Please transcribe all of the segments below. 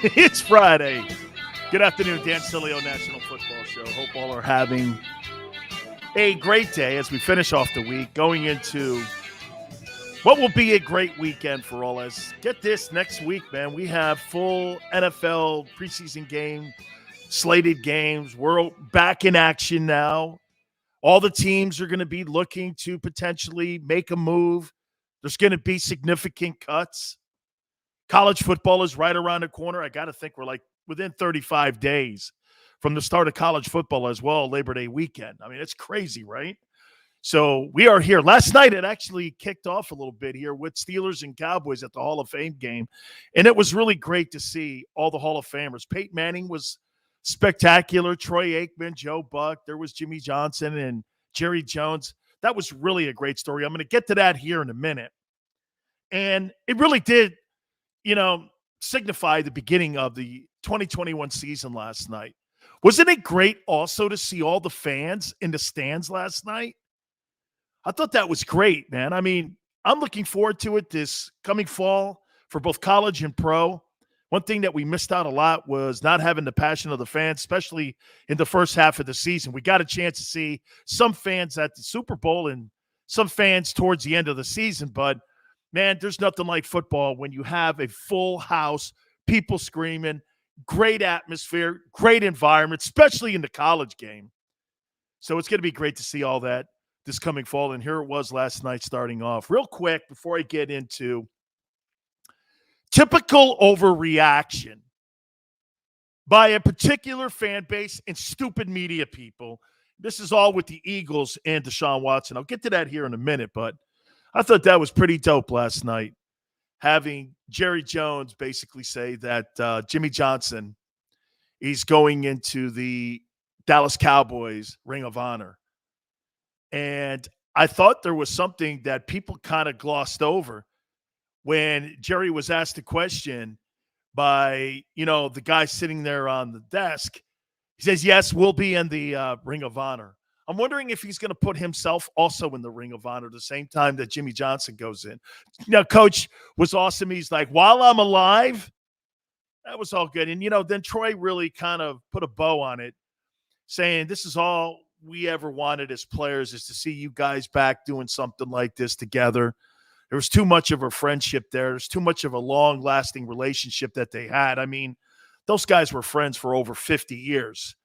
It's Friday. Good afternoon, Dan Sileo, National Football Show. Hope all are having a great day as we finish off the week, going into what will be a great weekend for all us. Get this, next week, man, we have full NFL preseason game, slated games. We're back in action now. All the teams are going to be looking to potentially make a move. There's going to be significant cuts. College football is right around the corner. I got to think we're like within 35 days from the start of college football as well, Labor Day weekend. I mean, it's crazy, right? So we are here. Last night, it actually kicked off a little bit here with Steelers and Cowboys at the Hall of Fame game. And it was really great to see all the Hall of Famers. Peyton Manning was spectacular. Troy Aikman, Joe Buck. There was Jimmy Johnson and Jerry Jones. That was really a great story. I'm going to get to that here in a minute. And it really did, signify the beginning of the 2021 season last night. Wasn't it great also to see all the fans in the stands last night? I thought that was great, man. I mean, I'm looking forward to it this coming fall for both college and pro. One thing that we missed out a lot was not having the passion of the fans, especially in the first half of the season. We got a chance to see some fans at the Super Bowl and some fans towards the end of the season, but man, there's nothing like football when you have a full house, people screaming, great atmosphere, great environment, especially in the college game. So it's going to be great to see all that this coming fall. And here it was last night starting off. Real quick, before I get into typical overreaction by a particular fan base and stupid media people. This is all with the Eagles and Deshaun Watson. I'll get to that here in a minute, but I thought that was pretty dope last night, having Jerry Jones basically say that Jimmy Johnson is going into the Dallas Cowboys Ring of Honor. And I thought there was something that people kind of glossed over when Jerry was asked a question by, the guy sitting there on the desk. He says, yes, we'll be in the Ring of Honor. I'm wondering if he's going to put himself also in the Ring of Honor at the same time that Jimmy Johnson goes in. Coach was awesome. He's like, while I'm alive, that was all good. And, then Troy really kind of put a bow on it, saying this is all we ever wanted as players is to see you guys back doing something like this together. There was too much of a friendship there. There's too much of a long-lasting relationship that they had. I mean, those guys were friends for over 50 years.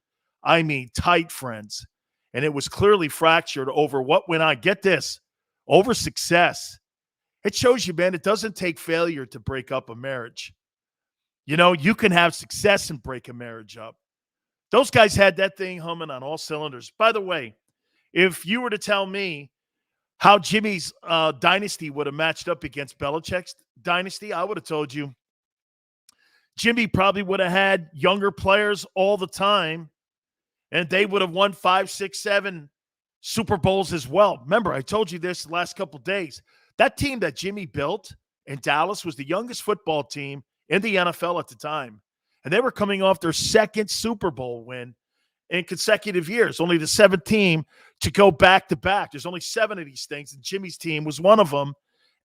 I mean, tight friends. And it was clearly fractured over what went on. Get this, over success. It shows you, man, it doesn't take failure to break up a marriage. You can have success and break a marriage up. Those guys had that thing humming on all cylinders. By the way, if you were to tell me how Jimmy's dynasty would have matched up against Belichick's dynasty, I would have told you Jimmy probably would have had younger players all the time, and they would have won 5, 6, 7 Super Bowls as well. Remember, I told you this the last couple of days. That team that Jimmy built in Dallas was the youngest football team in the NFL at the time. And they were coming off their second Super Bowl win in consecutive years, only the seventh team to go back-to-back. There's only 7 of these things, and Jimmy's team was one of them.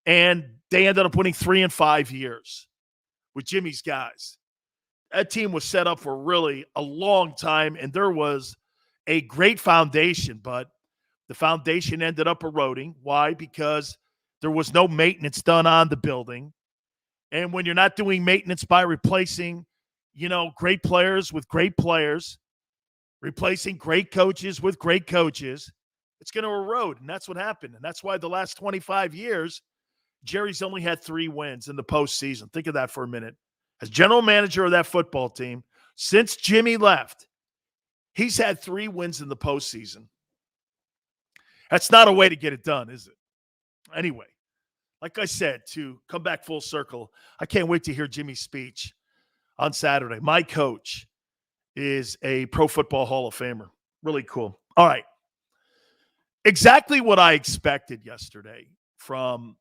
And they ended up winning 3 and 5 years with Jimmy's guys. That team was set up for really a long time, and there was a great foundation, but the foundation ended up eroding. Why? Because there was no maintenance done on the building. And when you're not doing maintenance by replacing, great players with great players, replacing great coaches with great coaches, it's going to erode, and that's what happened. And that's why the last 25 years, Jerry's only had 3 wins in the postseason. Think of that for a minute. As general manager of that football team, since Jimmy left, he's had 3 wins in the postseason. That's not a way to get it done, is it? Anyway, like I said, to come back full circle, I can't wait to hear Jimmy's speech on Saturday. My coach is a Pro Football Hall of Famer. Really cool. All right. Exactly what I expected yesterday from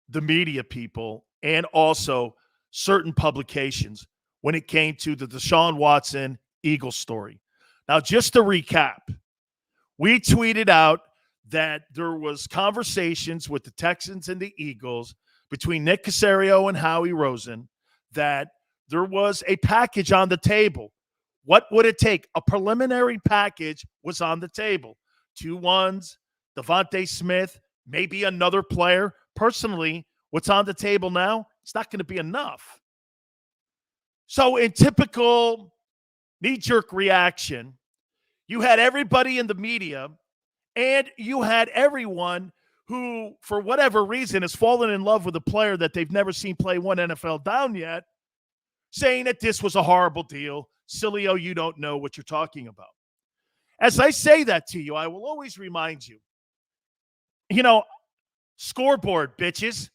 the media people and also certain publications when it came to the Deshaun Watson Eagles story. Now, just to recap, we tweeted out that there was conversations with the Texans and the Eagles between Nick Caserio and Howie Roseman that there was a package on the table. What would it take? A preliminary package was on the table. 2 ones, Devontae Smith, maybe another player. Personally, what's on the table now, it's not going to be enough. So in typical knee-jerk reaction, you had everybody in the media and you had everyone who, for whatever reason, has fallen in love with a player that they've never seen play one NFL down yet, saying that this was a horrible deal. Sileo, you don't know what you're talking about. As I say that to you, I will always remind you, scoreboard, bitches.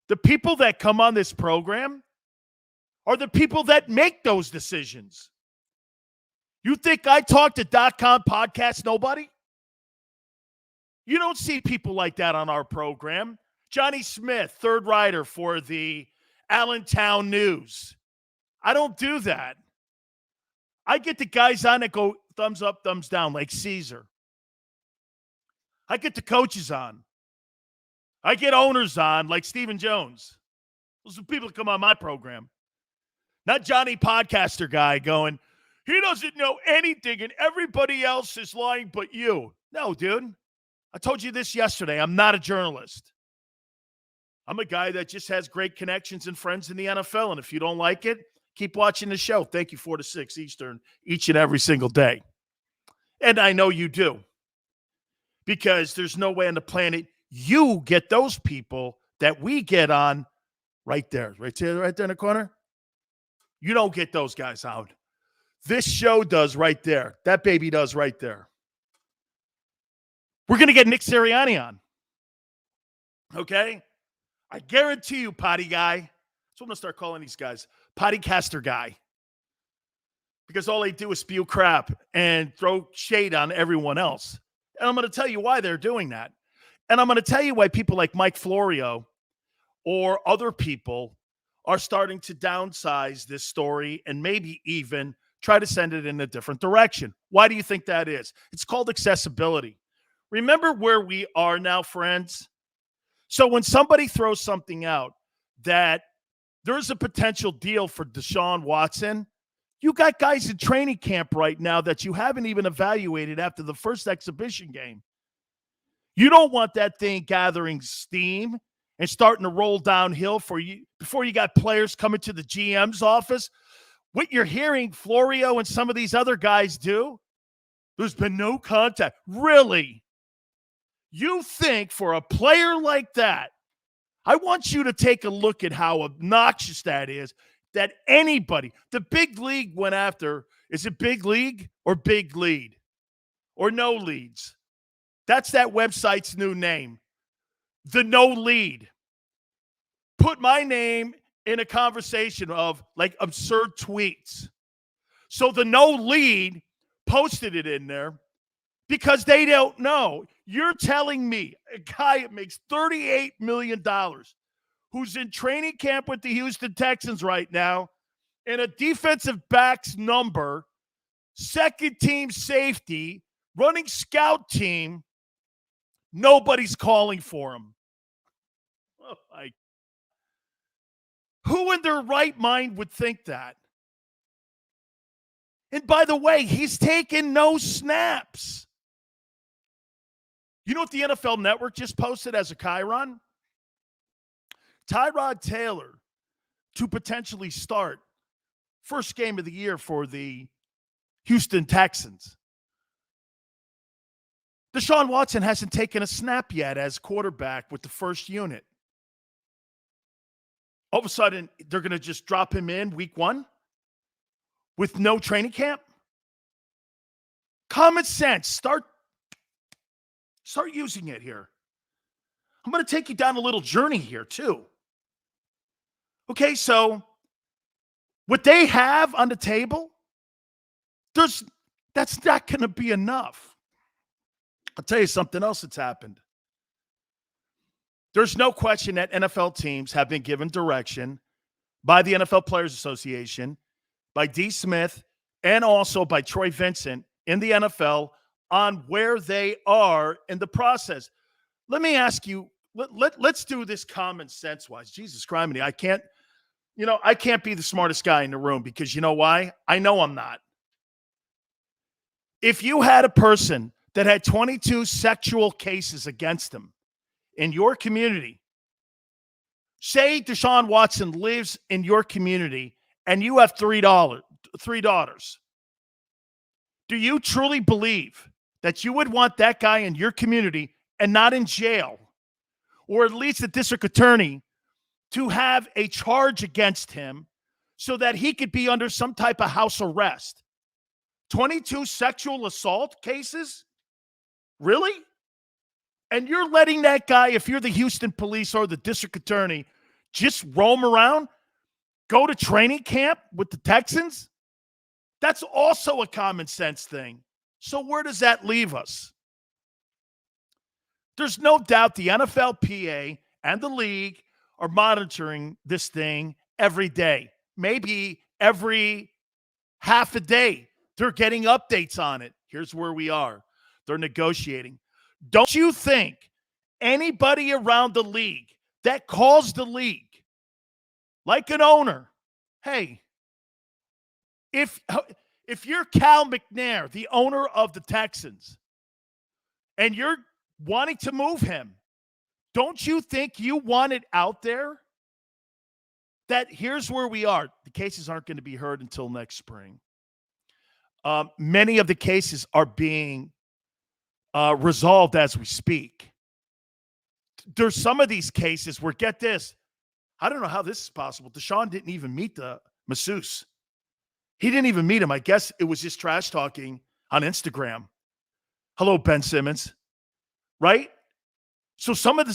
The people that come on this program are the people that make those decisions. You think I talk to .com podcast nobody? You don't see people like that on our program. Johnny Smith, third writer for the Allentown News. I don't do that. I get the guys on that go thumbs up, thumbs down, like Caesar. I get the coaches on. I get owners on, like Stephen Jones. Those are people that come on my program. Not Johnny Podcaster guy going, he doesn't know anything and everybody else is lying but you. No, dude. I told you this yesterday. I'm not a journalist. I'm a guy that just has great connections and friends in the NFL. And if you don't like it, keep watching the show. Thank you, 4 to 6 Eastern, each and every single day. And I know you do. Because there's no way on the planet you get those people that we get on right there in the corner. You don't get those guys out. This show does right there. That baby does right there. We're going to get Nick Sirianni on. Okay? I guarantee you, potty guy. That's what I'm going to start calling these guys. Pottycaster guy. Because all they do is spew crap and throw shade on everyone else. And I'm going to tell you why they're doing that. And I'm going to tell you why people like Mike Florio or other people are starting to downsize this story and maybe even try to send it in a different direction. Why do you think that is? It's called accessibility. Remember where we are now, friends? So when somebody throws something out that there's a potential deal for Deshaun Watson, you got guys in training camp right now that you haven't even evaluated after the first exhibition game. You don't want that thing gathering steam and starting to roll downhill for you before you got players coming to the GM's office. What you're hearing Florio and some of these other guys do, there's been no contact. Really? You think for a player like that, I want you to take a look at how obnoxious that is, that anybody, the big league went after, is it big league or big lead? Or no leads? That's that website's new name. The No Lead. Put my name in a conversation of like absurd tweets. So the No Lead posted it in there because they don't know. You're telling me a guy that makes $38 million who's in training camp with the Houston Texans right now and a defensive back's number, second team safety, running scout team, nobody's calling for him. Oh my. Who in their right mind would think that? And by the way, he's taken no snaps. You know what the NFL Network just posted as a chyron? Tyrod Taylor to potentially start first game of the year for the Houston Texans. Deshaun Watson hasn't taken a snap yet as quarterback with the first unit. All of a sudden, they're going to just drop him in week 1 with no training camp? Common sense. Start using it here. I'm going to take you down a little journey here, too. Okay, so what they have on the table, that's not going to be enough. I'll tell you something else that's happened. There's no question that NFL teams have been given direction by the NFL Players Association, by D. Smith, and also by Troy Vincent in the NFL on where they are in the process. Let me ask you, let's do this common sense-wise. Jesus Christ, I can't I can't be the smartest guy in the room because you know why? I know I'm not. If you had a person that had 22 sexual cases against them in your community, say Deshaun Watson lives in your community and you have three daughters, do you truly believe that you would want that guy in your community and not in jail, or at least the district attorney, to have a charge against him so that he could be under some type of house arrest? 22 sexual assault cases? Really? And you're letting that guy, if you're the Houston police or the district attorney, just roam around, go to training camp with the Texans? That's also a common sense thing. So where does that leave us? There's no doubt the NFLPA and the league are monitoring this thing every day, maybe every half a day. They're getting updates on it. Here's where we are. They're negotiating. Don't you think anybody around the league that calls the league, like an owner, hey, if you're Cal McNair, the owner of the Texans, and you're wanting to move him, don't you think you want it out there that here's where we are? The cases aren't going to be heard until next spring. Many of the cases are being resolved as we speak. There's some of these cases where, get this, I don't know how this is possible. Deshaun didn't even meet the masseuse. He didn't even meet him. I guess it was just trash talking on Instagram. Hello, Ben Simmons. Right? So some of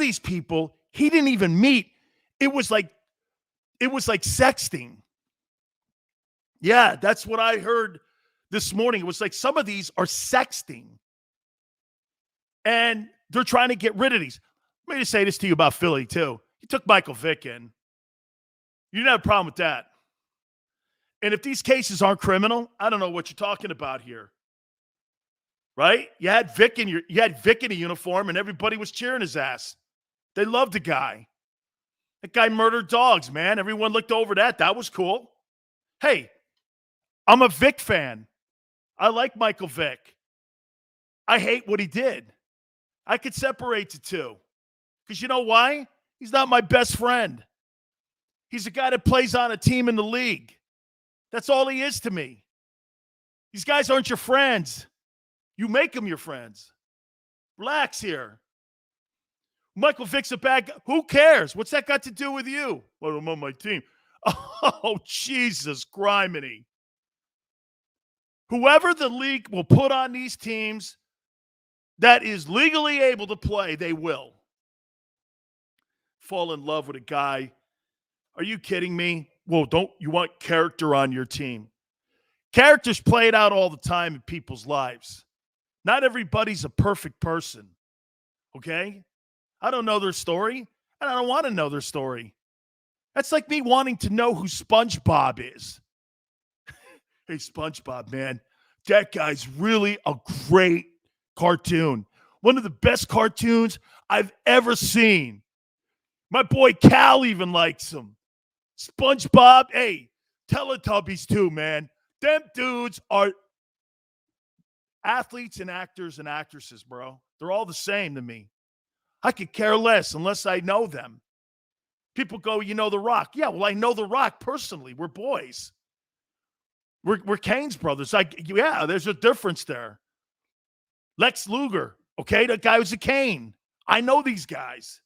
these people he didn't even meet. It was like sexting. Yeah, that's what I heard this morning. It was like some of these are sexting. And they're trying to get rid of these. Let me just say this to you about Philly, too. You took Michael Vick in. You didn't have a problem with that. And if these cases aren't criminal, I don't know what you're talking about here. Right? You had Vick in a uniform, and everybody was cheering his ass. They loved the guy. That guy murdered dogs, man. Everyone looked over that. That was cool. Hey, I'm a Vick fan. I like Michael Vick. I hate what he did. I could separate the two. Because you know why? He's not my best friend. He's a guy that plays on a team in the league. That's all he is to me. These guys aren't your friends. You make them your friends. Relax here. Michael Vick's a bad guy. Who cares? What's that got to do with you? Well, I'm on my team. Oh, Jesus, criminy. Whoever the league will put on these teams that is legally able to play, they will. Fall in love with a guy. Are you kidding me? Well, don't you want character on your team? Character's played out all the time in people's lives. Not everybody's a perfect person, okay? I don't know their story, and I don't want to know their story. That's like me wanting to know who SpongeBob is. Hey, SpongeBob, man, that guy's really a great cartoon. One of the best cartoons I've ever seen. My boy Cal even likes him. SpongeBob, hey, Teletubbies too, man. Them dudes are athletes and actors and actresses, bro. They're all the same to me. I could care less unless I know them. People go, you know The Rock. Yeah, well, I know The Rock personally. We're boys. We're Kane's brothers. Yeah, there's a difference there. Lex Luger, okay? That guy was a Kane. I know these guys.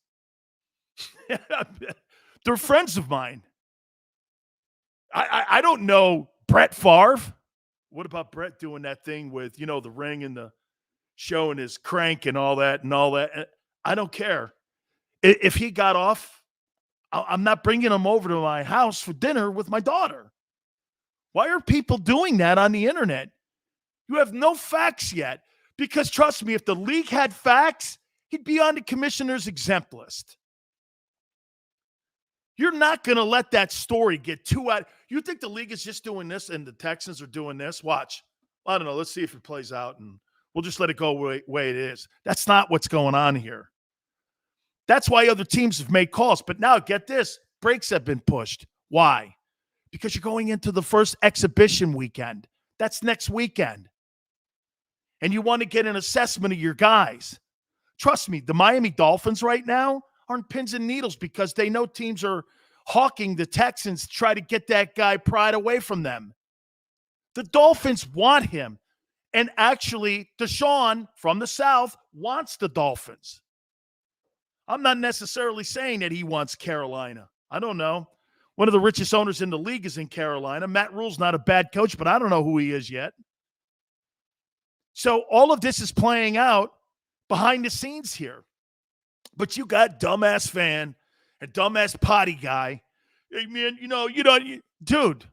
They're friends of mine. I don't know Brett Favre. What about Brett doing that thing with, the ring and the showing his crank and all that? I don't care. If he got off, I'm not bringing him over to my house for dinner with my daughter. Why are people doing that on the internet? You have no facts yet. Because trust me, if the league had facts, he'd be on the commissioner's exempt list. You're not going to let that story get too out. You think the league is just doing this and the Texans are doing this? Watch. I don't know. Let's see if it plays out, and we'll just let it go the way it is. That's not what's going on here. That's why other teams have made calls. But now, get this. brakes have been pushed. Why? Because you're going into the first exhibition weekend. That's next weekend. And you want to get an assessment of your guys. Trust me, the Miami Dolphins right now are on pins and needles because they know teams are hawking the Texans to try to get that guy pried away from them. The Dolphins want him. And actually, Deshaun from the South wants the Dolphins. I'm not necessarily saying that he wants Carolina. I don't know. One of the richest owners in the league is in Carolina. Matt Rule's not a bad coach, but I don't know who he is yet. So all of this is playing out behind the scenes here. But you got dumbass fan and dumbass potty guy. Hey, man, dude,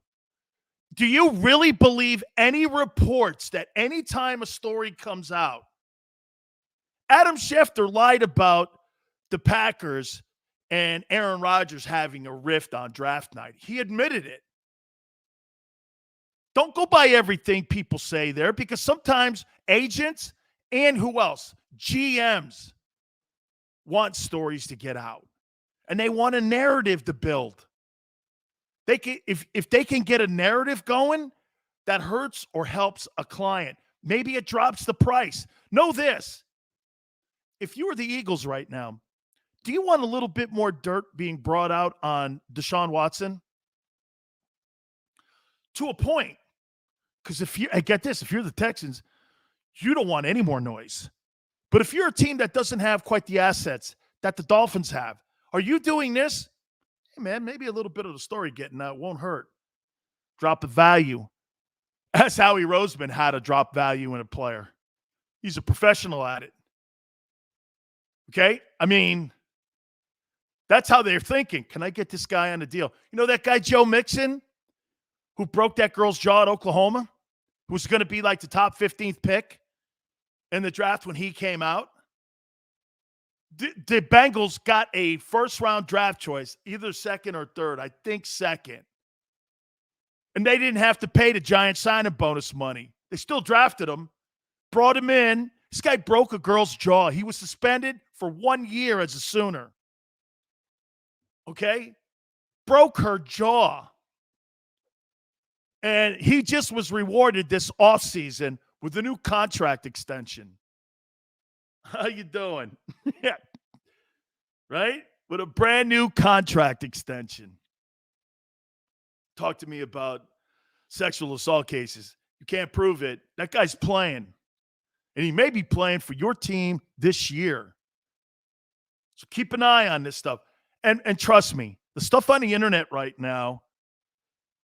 do you really believe any reports that anytime a story comes out, Adam Schefter lied about the Packers and Aaron Rodgers having a rift on draft night? He admitted it. Don't go by everything people say there, because sometimes agents and who else? GMs want stories to get out, and they want a narrative to build. They can, if they can get a narrative going that hurts or helps a client, maybe it drops the price. Know this. If you were the Eagles right now, do you want a little bit more dirt being brought out on Deshaun Watson? To a point. Because if you're the Texans, you don't want any more noise. But if you're a team that doesn't have quite the assets that the Dolphins have, are you doing this? Hey, man, maybe a little bit of the story getting out won't hurt. Drop the value. That's Howie Roseman how to drop value in a player. He's a professional at it. Okay? I mean, that's how they're thinking. Can I get this guy on a deal? You know that guy Joe Mixon, who broke that girl's jaw at Oklahoma, who was going to be like the top 15th pick in the draft when he came out? The Bengals got a first-round draft choice, either second or third. I think second. And they didn't have to pay the giant signing bonus money. They still drafted him, brought him in. This guy broke a girl's jaw. He was suspended for 1 year as a Sooner. Okay? Broke her jaw. And he just was rewarded this offseason with a new contract extension. How you doing? Yeah. Right? With a brand new contract extension. Talk to me about sexual assault cases. You can't prove it. That guy's playing. And he may be playing for your team this year. So keep an eye on this stuff. And trust me, the stuff on the internet right now,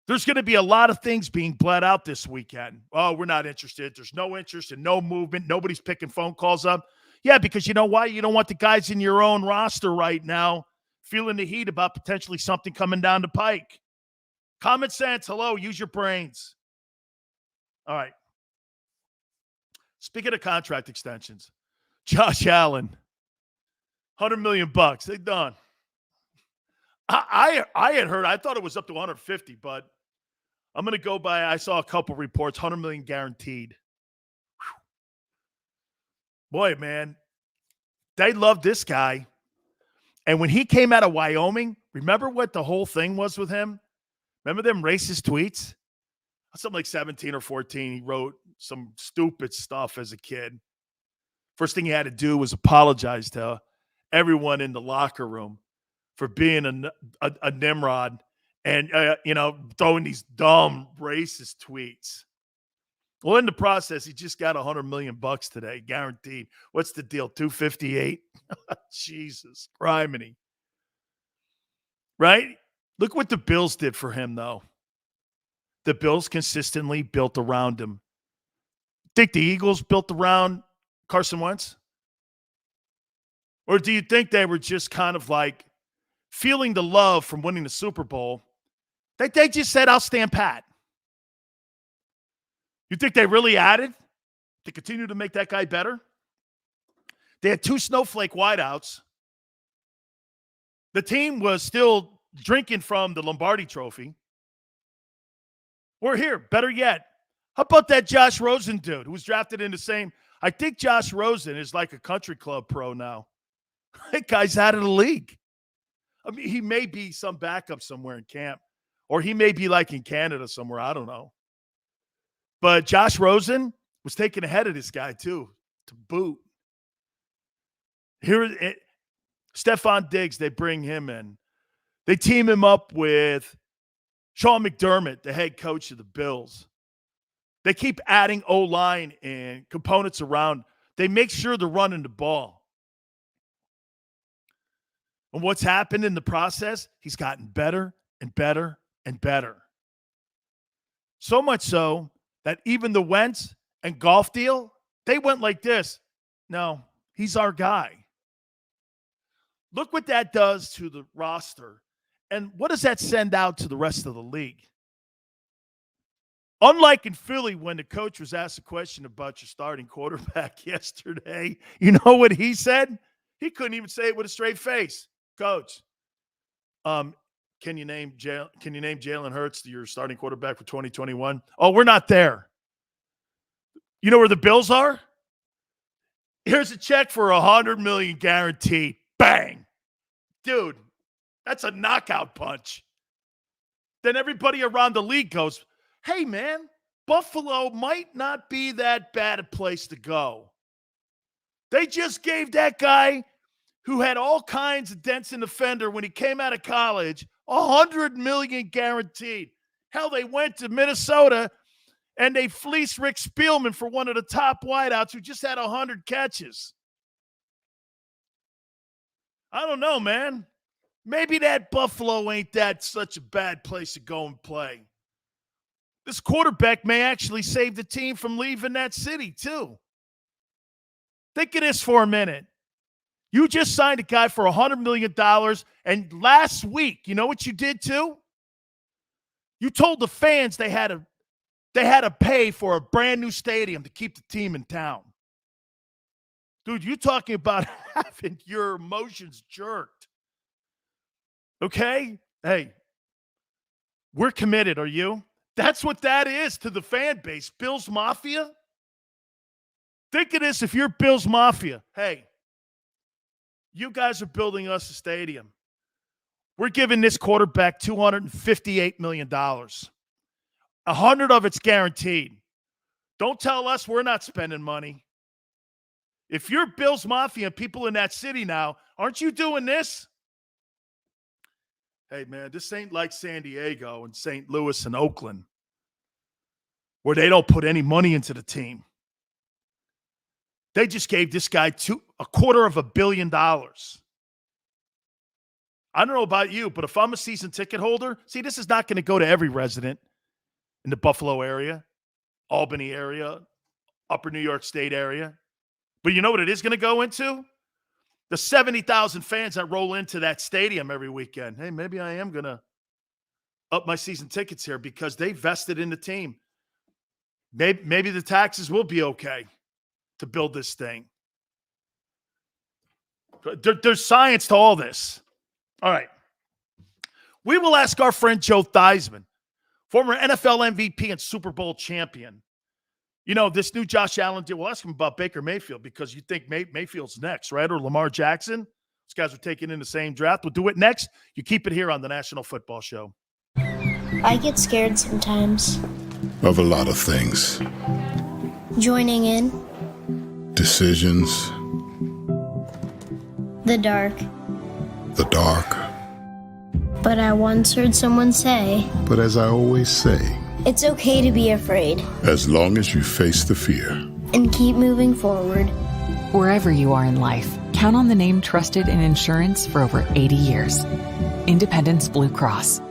there's going to be a lot of things being bled out this weekend. Oh, we're not interested. There's no interest and no movement. Nobody's picking phone calls up. Yeah, because you know why? You don't want the guys in your own roster right now feeling the heat about potentially something coming down the pike. Common sense. Hello, use your brains. All right. Speaking of contract extensions, Josh Allen, $100 million. They done. I had heard, I thought it was up to 150, but I'm going to go by, I saw a couple reports, 100 million guaranteed. Whew. Boy, man, they love this guy. And when he came out of Wyoming, remember what the whole thing was with him? Remember them racist tweets? Something like 17 or 14. He wrote some stupid stuff as a kid. First thing he had to do was apologize to everyone in the locker room for being a Nimrod and, throwing these dumb racist tweets. Well, in the process, he just got $100 million today, guaranteed. What's the deal? 258? Jesus, criminy. Right? Look what the Bills did for him, though. The Bills consistently built around him. Think the Eagles built around Carson Wentz? Or do you think they were just kind of like feeling the love from winning the Super Bowl? They just said, I'll stand pat. You think they really added to continue to make that guy better? They had 2 snowflake wideouts. The team was still drinking from the Lombardi Trophy. Or here, better yet, how about that Josh Rosen dude who was drafted in the same? I think Josh Rosen is like a country club pro now. That guy's out of the league. I mean, he may be some backup somewhere in camp, or he may be like in Canada somewhere. I don't know. But Josh Rosen was taken ahead of this guy too, to boot. Stephon Diggs, they bring him in. They team him up with Sean McDermott, the head coach of the Bills. They keep adding O-line and components around. They make sure they're running the ball. And what's happened in the process? He's gotten better and better and better. So much so that even the Wentz and Goff deal, they went like this. No, he's our guy. Look what that does to the roster. And what does that send out to the rest of the league? Unlike in Philly, when the coach was asked a question about your starting quarterback yesterday, you know what he said? He couldn't even say it with a straight face. Coach, can you name Jalen Hurts your starting quarterback for 2021? Oh, we're not there. You know where the Bills are? Here's a check for $100 million guaranteed. Bang. Dude, that's a knockout punch. Then everybody around the league goes, hey, man, Buffalo might not be that bad a place to go. They just gave that guy who had all kinds of dents in the fender when he came out of college $100 million guaranteed. Hell, they went to Minnesota and they fleeced Rick Spielman for one of the top wideouts who just had 100 catches. I don't know, man. Maybe that Buffalo ain't that such a bad place to go and play. This quarterback may actually save the team from leaving that city, too. Think of this for a minute. You just signed a guy for $100 million, and last week, you know what you did, too? You told the fans they had to pay for a brand new stadium to keep the team in town. Dude, you're talking about having your emotions jerked. Okay? Hey, we're committed. Are you? That's what that is to the fan base. Bills Mafia? Think of this if you're Bills Mafia. Hey, you guys are building us a stadium. We're giving this quarterback $258 million. 100 of it's guaranteed. Don't tell us we're not spending money. If you're Bills Mafia and people in that city now, aren't you doing this? Hey, man, this ain't like San Diego and St. Louis and Oakland, where they don't put any money into the team. They just gave this guy $250 million. I don't know about you, but if I'm a season ticket holder, see, this is not going to go to every resident in the Buffalo area, Albany area, Upper New York State area. But you know what it is going to go into? The 70,000 fans that roll into that stadium every weekend. Hey, maybe I am going to up my season tickets here because they vested in the team. Maybe the taxes will be okay to build this thing. There's science to all this. All right. We will ask our friend Joe Theismann, former NFL MVP and Super Bowl champion. You know, this new Josh Allen deal, we'll ask him about Baker Mayfield because you think Mayfield's next, right? Or Lamar Jackson. These guys are taken in the same draft. We'll do it next. You keep it here on the National Football Show. I get scared sometimes. Of a lot of things. Joining in. Decisions. The dark. The dark. But I once heard someone say, But as I always say, it's okay to be afraid. as long as you face the fear. And keep moving forward. Wherever you are in life, count on the name trusted in insurance for over 80 years. Independence Blue Cross.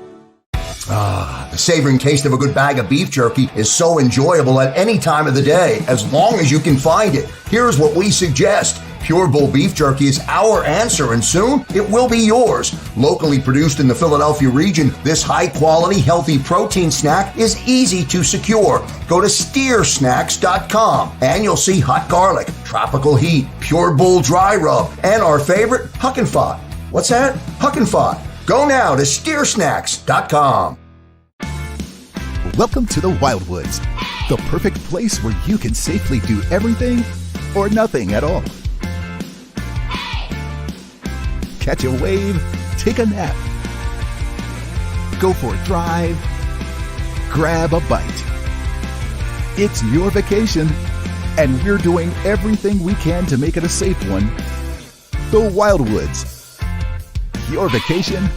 The savoring taste of a good bag of beef jerky is so enjoyable at any time of the day, as long as you can find it. Here's what we suggest. Pure Bull Beef Jerky is our answer, and soon it will be yours. Locally produced in the Philadelphia region, this high-quality, healthy protein snack is easy to secure. Go to steersnacks.com, and you'll see hot garlic, tropical heat, Pure Bull dry rub, and our favorite, Huck and Fod. What's that? Huck and Fod. Go now to steersnacks.com. Welcome to the Wildwoods, the perfect place where you can safely do everything or nothing at all. Catch a wave, take a nap, go for a drive, grab a bite. It's your vacation, and we're doing everything we can to make it a safe one. The Wildwoods. Your vacation,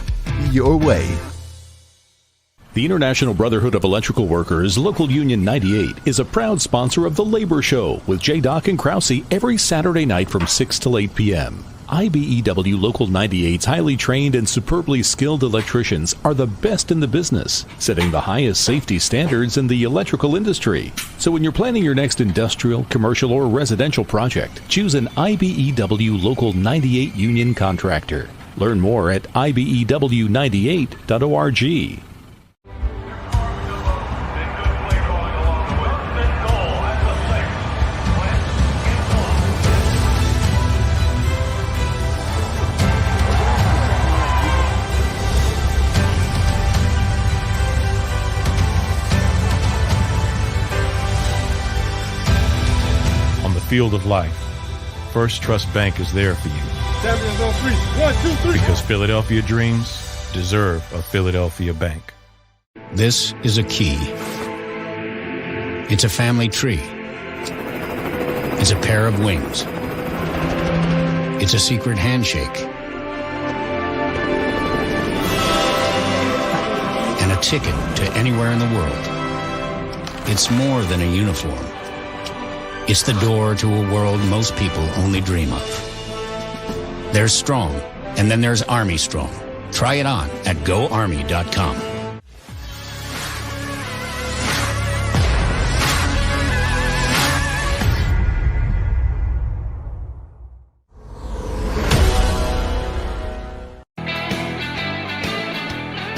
your way. The International Brotherhood of Electrical Workers, Local Union 98, is a proud sponsor of The Labor Show with J-Doc and Krause every Saturday night from 6 till 8 p.m. IBEW Local 98's highly trained and superbly skilled electricians are the best in the business, setting the highest safety standards in the electrical industry. So when you're planning your next industrial, commercial, or residential project, choose an IBEW Local 98 union contractor. Learn more at ibew98.org. Field of life, First Trust Bank is there for you. 7 on 3. 1, 2, 3. Because Philadelphia dreams deserve a Philadelphia bank. This is a key. It's a family tree. It's a pair of wings. It's a secret handshake. And a ticket to anywhere in the world. It's more than a uniform. It's the door to a world most people only dream of. There's Strong, and then there's Army Strong. Try it on at GoArmy.com.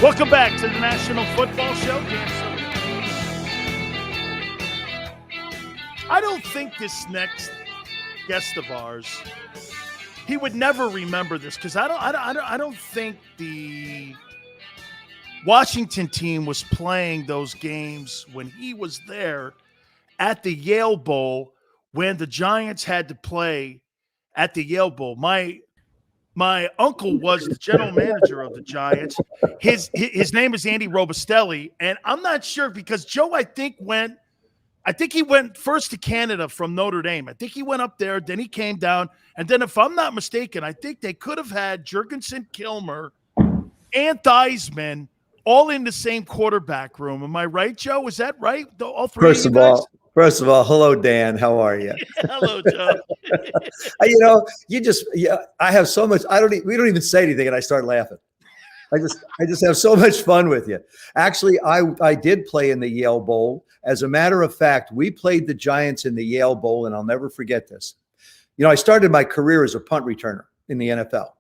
Welcome back to the National Football Show. Dan Sileo. I don't think this next guest of ours, he would never remember this because I don't think the Washington team was playing those games when he was there at the Yale Bowl when the Giants had to play at the Yale Bowl. My uncle was the general manager of the Giants. His name is Andy Robustelli, and I'm not sure because Joe, I think he went first to Canada from Notre Dame. I think he went up there, then he came down, and then if I'm not mistaken, I think they could have had Jurgensen, Kilmer, and Theismann all in the same quarterback room. Am I right, Joe? Is that right? All three First of all, hello, Dan. How are you? Hello, Joe. I have so much. We don't even say anything, and I start laughing. I just have so much fun with you. Actually, I did play in the Yale Bowl. As a matter of fact, we played the Giants in the Yale Bowl, and I'll never forget this. I started my career as a punt returner in the NFL.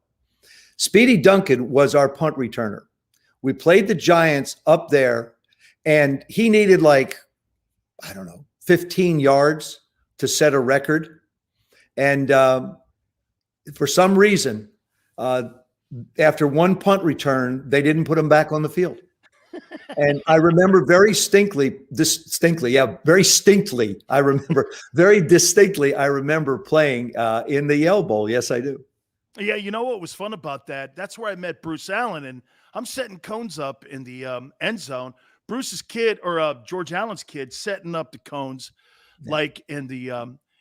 Speedy Duncan was our punt returner. We played the Giants up there, and he needed 15 yards to set a record. And for some reason, after one punt return, they didn't put him back on the field. And I remember very distinctly, I remember playing in the Yale Bowl. Yes, I do. Yeah, you know what was fun about that? That's where I met Bruce Allen, and I'm setting cones up in the end zone. Bruce's kid, or George Allen's kid, setting up the cones in the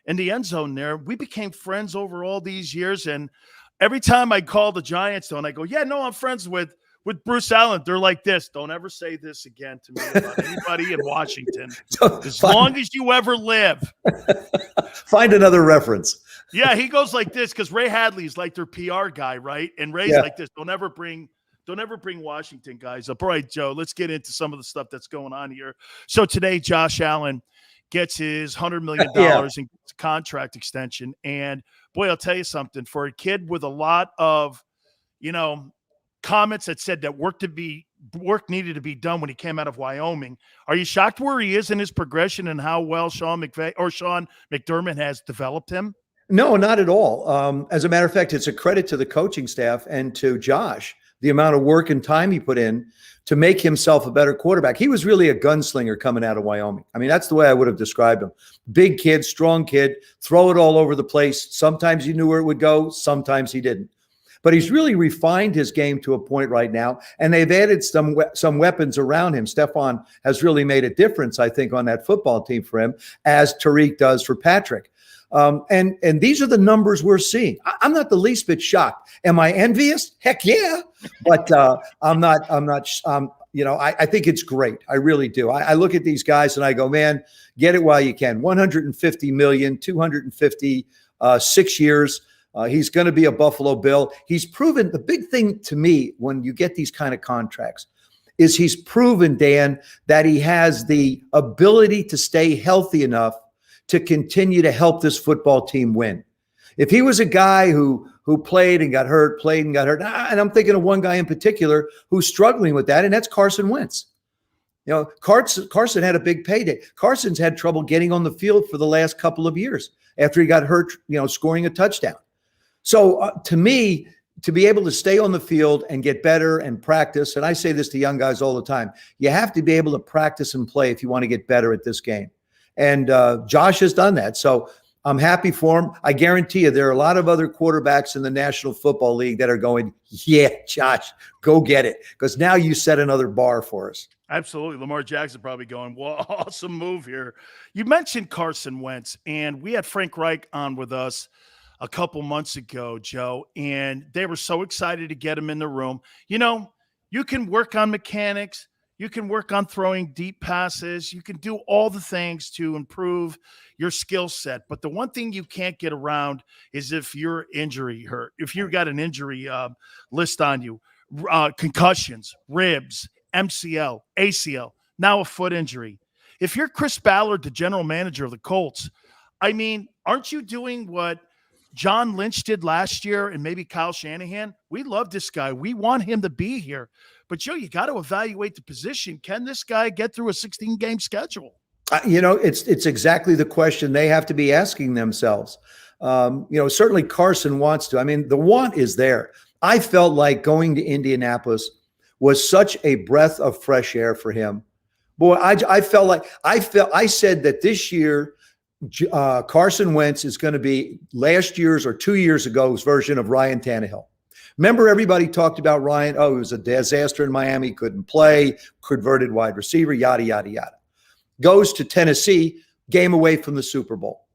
end zone there. We became friends over all these years, and every time I call the Giants, and I go, yeah, no, I'm friends with Bruce Allen. They're like this. Don't ever say this again to me about anybody in Washington. As long as you ever live. Find another reference. Yeah, he goes like this because Ray Hadley's like their PR guy, right? And Ray's like this. Don't ever bring Washington guys up. All right, Joe, let's get into some of the stuff that's going on here. So today, Josh Allen gets his $100 million in contract extension. And boy, I'll tell you something. For a kid with a lot of, comments that said that work needed to be done when he came out of Wyoming. Are you shocked where he is in his progression and how well Sean McDermott has developed him? No, not at all. As a matter of fact, it's a credit to the coaching staff and to Josh, the amount of work and time he put in to make himself a better quarterback. He was really a gunslinger coming out of Wyoming. I mean, that's the way I would have described him. Big kid, strong kid, throw it all over the place. Sometimes he knew where it would go. Sometimes he didn't. but he's really refined his game to a point right now, and they've added some weapons around him. Stephon has really made a difference, I think, on that football team for him, as Tariq does for Patrick. And these are the numbers we're seeing. I'm not the least bit shocked. Am I envious? Heck yeah. But I'm not. I think it's great. I really do. I look at these guys and I go, man, get it while you can. 150 million, 250, 6 years. He's going to be a Buffalo Bill. He's proven, the big thing to me when you get these kind of contracts is he's proven, Dan, that he has the ability to stay healthy enough to continue to help this football team win. If he was a guy who played and got hurt, and I'm thinking of one guy in particular who's struggling with that, and that's Carson Wentz. Carson had a big payday. Carson's had trouble getting on the field for the last couple of years after he got hurt, scoring a touchdown. So to me, to be able to stay on the field and get better and practice, and I say this to young guys all the time, you have to be able to practice and play if you want to get better at this game. And Josh has done that. So I'm happy for him. I guarantee you there are a lot of other quarterbacks in the National Football League that are going, yeah, Josh, go get it. Because now you set another bar for us. Absolutely. Lamar Jackson probably going, well, awesome move here. You mentioned Carson Wentz, and we had Frank Reich on with us a couple months ago, Joe, and they were so excited to get him in the room. You can work on mechanics. You can work on throwing deep passes. You can do all the things to improve your skill set. But the one thing you can't get around is if you're injury hurt, if you've got an injury list on you, concussions, ribs, MCL, ACL, now a foot injury. If you're Chris Ballard, the general manager of the Colts, aren't you doing what John Lynch did last year and maybe Kyle Shanahan? We love this guy. We want him to be here. But, Joe, you got to evaluate the position. Can this guy get through a 16-game schedule? It's exactly the question they have to be asking themselves. Certainly Carson wants to. The want is there. I felt like going to Indianapolis was such a breath of fresh air for him. Boy, I said that this year Carson Wentz is going to be last year's or 2 years ago's version of Ryan Tannehill. Remember, everybody talked about Ryan. Oh, it was a disaster in Miami. Couldn't play, converted wide receiver, yada, yada, yada. Goes to Tennessee, game away from the Super Bowl.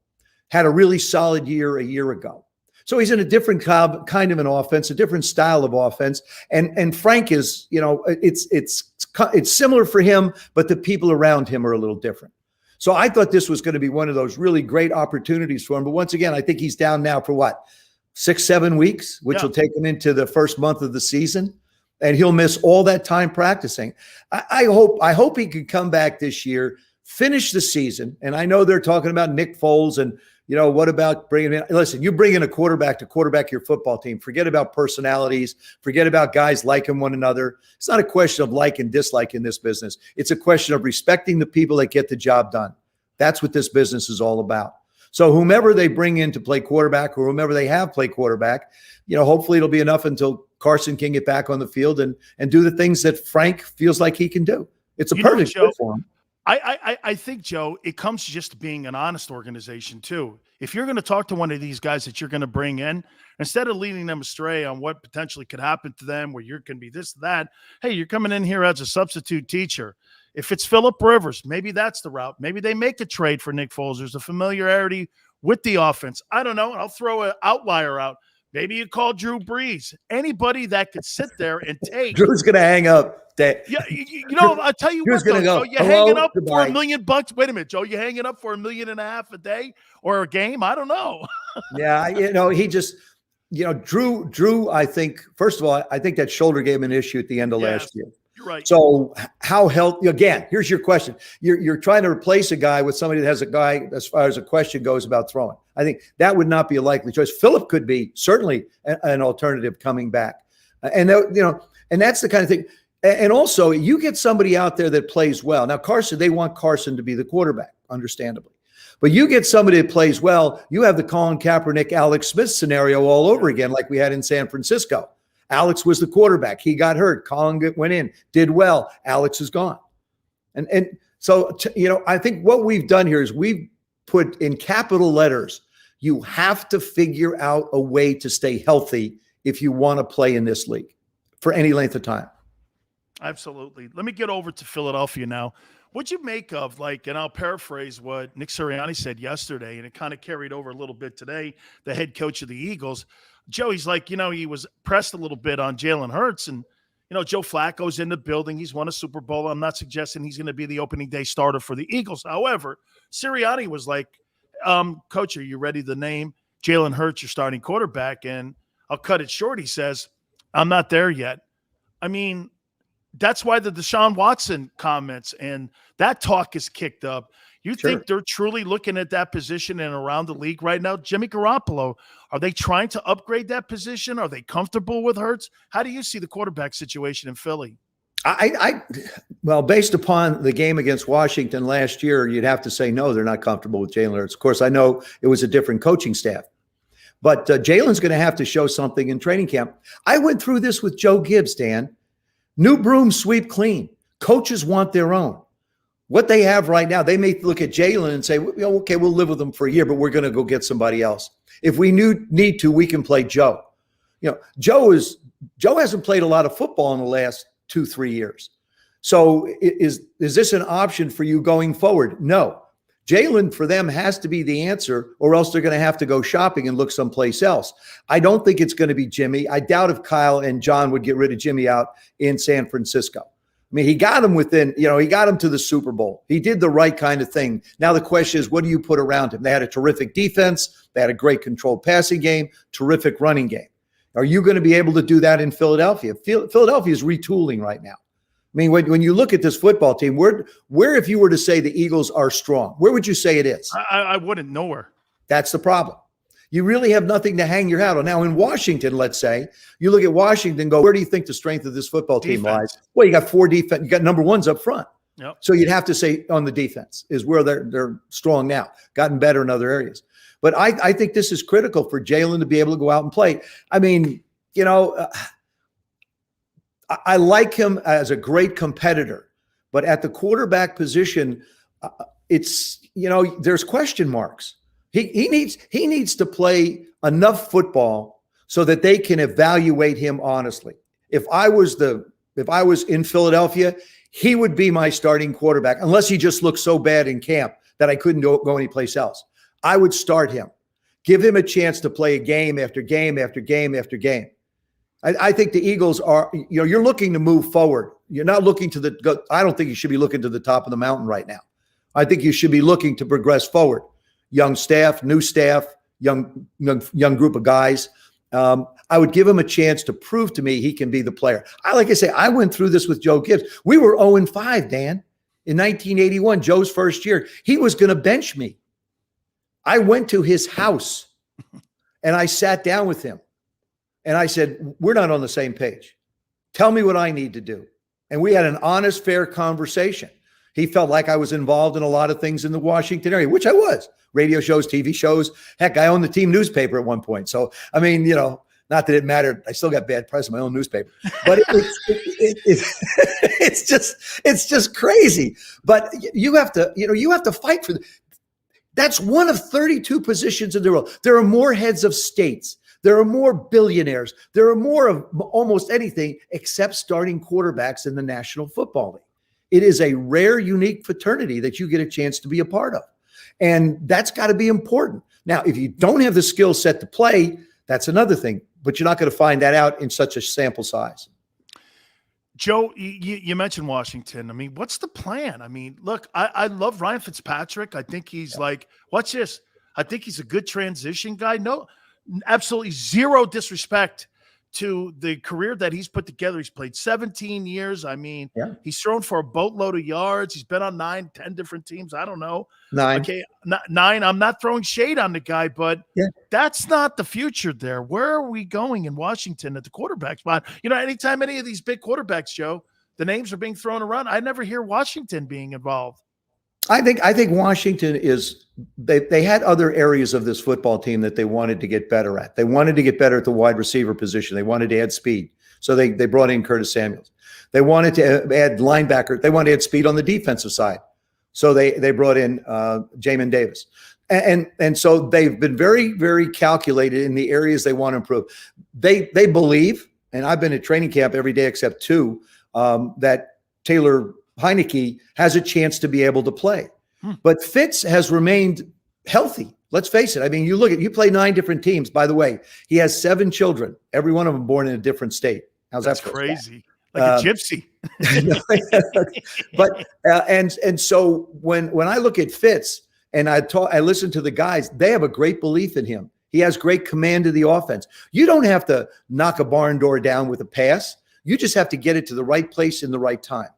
Had a really solid year a year ago. So he's in a different kind of an offense, a different style of offense. And Frank is, it's similar for him, but the people around him are a little different. So I thought this was going to be one of those really great opportunities for him. But once again, I think he's down now for what? 6-7 weeks, which will take him into the first month of the season, and he'll miss all that time practicing. I hope he can come back this year, finish the season. And I know they're talking about Nick Foles and, what about bringing in? Listen, you bring in a quarterback to quarterback your football team. Forget about personalities. Forget about guys liking one another. It's not a question of like and dislike in this business. It's a question of respecting the people that get the job done. That's what this business is all about. So whomever they bring in to play quarterback or whomever they have play quarterback, hopefully it'll be enough until Carson can get back on the field and do the things that Frank feels like he can do. It's a perfect fit for him. I think, Joe, it comes just to being an honest organization, too. If you're going to talk to one of these guys that you're going to bring in, instead of leading them astray on what potentially could happen to them, where you're going to be this, that, hey, you're coming in here as a substitute teacher. If it's Phillip Rivers, maybe that's the route. Maybe they make a trade for Nick Foles. There's a familiarity with the offense. I don't know. I'll throw an outlier out. Maybe you call Drew Brees. Anybody that could sit there and take. Drew's going to hang up. Yeah, I'll tell you what, though, Joe, you're hanging up for $1 million. Wait a minute, Joe. You're hanging up for $1.5 million a day or a game? I don't know. Yeah, he just, Drew, I think, first of all, I think that shoulder gave him an issue at the end of last year. You're right. So how healthy, again, here's your question. You're trying to replace a guy with somebody that has a guy, as far as a question goes, about throwing. I think that would not be a likely choice. Phillip could be certainly an alternative coming back. And that's the kind of thing. And also, you get somebody out there that plays well. Now, Carson, they want Carson to be the quarterback, understandably. But you get somebody that plays well, you have the Colin Kaepernick, Alex Smith scenario all over again, like we had in San Francisco. Alex was the quarterback. He got hurt. Colin went in, did well. Alex is gone. And so, I think what we've done here is we've put in capital letters, you have to figure out a way to stay healthy if you want to play in this league for any length of time. Absolutely. Let me get over to Philadelphia now. What'd you make of, like, and I'll paraphrase what Nick Sirianni said yesterday, and it kind of carried over a little bit today, the head coach of the Eagles. Joey's like, he was pressed a little bit on Jalen Hurts, and, Joe Flacco's in the building. He's won a Super Bowl. I'm not suggesting he's going to be the opening day starter for the Eagles. However, Sirianni was like, Coach, are you ready to name Jalen Hurts your starting quarterback? And I'll cut it short. He says, I'm not there yet. I mean, that's why the Deshaun Watson comments and that talk is kicked up. You think they're truly looking at that position and around the league right now? Jimmy Garoppolo, are they trying to upgrade that position? Are they comfortable with Hurts? How do you see the quarterback situation in Philly? Well, based upon the game against Washington last year, you'd have to say no, they're not comfortable with Jalen Hurts. Of course, I know it was a different coaching staff, but Jalen's going to have to show something in training camp. I went through this with Joe Gibbs, Dan. New broom sweep clean. Coaches want their own. What they have right now, they may look at Jalen and say, okay, we'll live with him for a year, but we're going to go get somebody else. If we need to, we can play Joe. Joe hasn't played a lot of football in the last 2-3 years. So is this an option for you going forward? No. Jalen for them has to be the answer, or else they're going to have to go shopping and look someplace else. I don't think it's going to be Jimmy. I doubt if Kyle and John would get rid of Jimmy out in San Francisco. I mean, he got him he got him to the Super Bowl. He did the right kind of thing. Now the question is, what do you put around him? They had a terrific defense. They had a great controlled passing game, terrific running game. Are you going to be able to do that in Philadelphia? Philadelphia is retooling right now. I mean, when you look at this football team, where if you were to say the Eagles are strong, where would you say it is? I wouldn't know where. That's the problem. You really have nothing to hang your hat on. Now, in Washington, let's say, you look at Washington and go, where do you think the strength of this football team lies? Well, you got 4 defense. You got number ones up front. Yep. So you'd have to say on the defense is where they're strong now, gotten better in other areas. But I think this is critical for Jalen to be able to go out and play. I mean, I like him as a great competitor, but at the quarterback position, there's question marks. He needs to play enough football so that they can evaluate him honestly. If I was in Philadelphia, he would be my starting quarterback, unless he just looked so bad in camp that I couldn't go anyplace else. I would start him, give him a chance to play a game after game after game after game. I think the Eagles are, you're looking to move forward. You're not looking I don't think you should be looking to the top of the mountain right now. I think you should be looking to progress forward. Young staff, new staff, young group of guys. I would give him a chance to prove to me he can be the player. I went through this with Joe Gibbs. We were 0-5, Dan, in 1981, Joe's first year. He was going to bench me. I went to his house and I sat down with him. And I said, we're not on the same page. Tell me what I need to do. And we had an honest, fair conversation. He felt like I was involved in a lot of things in the Washington area, which I was. Radio shows, TV shows. Heck, I owned the team newspaper at one point. So, I mean, not that it mattered. I still got bad press in my own newspaper. But it's just crazy. But you have to fight for that's one of 32 positions in the world. There are more heads of states. There are more billionaires. There are more of almost anything except starting quarterbacks in the National Football League. It is a rare, unique fraternity that you get a chance to be a part of. And that's got to be important. Now, if you don't have the skill set to play, that's another thing. But you're not going to find that out in such a sample size. Joe, you mentioned Washington. I mean, what's the plan? I mean, look, I love Ryan Fitzpatrick. I think he's watch this. I think he's a good transition guy. No, absolutely zero disrespect to the career that he's put together. He's played 17 years. I mean, he's thrown for a boatload of yards. He's been on 9, 10 different teams. I don't know. 9. Okay, 9. I'm not throwing shade on the guy, but that's not the future there. Where are we going in Washington at the quarterback spot? Anytime any of these big quarterbacks, Joe, the names are being thrown around, I never hear Washington being involved. I think Washington is they had other areas of this football team that they wanted to get better at. They wanted to get better at the wide receiver position. They wanted to add speed. So they brought in Curtis Samuels. They wanted to add linebacker. They wanted to add speed on the defensive side. So they brought in Jamin Davis. And so they've been very, very calculated in the areas they want to improve. They believe, and I've been at training camp every day except 2, that Taylor Heineke has a chance to be able to play. But Fitz has remained healthy. Let's face it. I mean, you play 9 different teams. By the way, he has 7 children, every one of them born in a different state. How's That's that? crazy. Like a gypsy. But and so when I look at Fitz and I listen to the guys, they have a great belief in him. He has great command of the offense. You don't have to knock a barn door down with a pass. You just have to get it to the right place in the right time.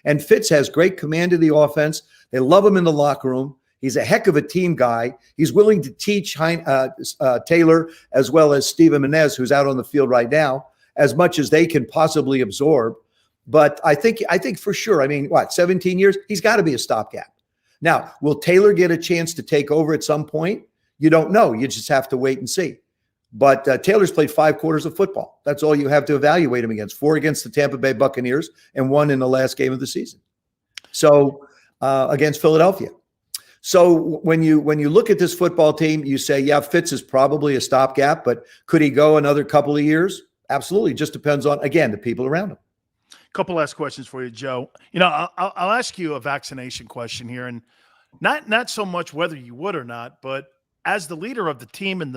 And Fitz has great command of the offense. They love him in the locker room. He's a heck of a team guy. He's willing to teach Taylor as well as Steven Menez, who's out on the field right now, as much as they can possibly absorb. But I think for sure, 17 years, he's got to be a stopgap. Now, will Taylor get a chance to take over at some point? You don't know. You just have to wait and see. But Taylor's played 5 quarters of football. That's all you have to evaluate him against. 4 against the Tampa Bay Buccaneers and 1 in the last game of the season. So against Philadelphia. So when you look at this football team, you say, yeah, Fitz is probably a stopgap, but could he go another couple of years? Absolutely. Just depends on, again, the people around him. Couple last questions for you, Joe. I'll ask you a vaccination question here, and not so much whether you would or not, but as the leader of the team and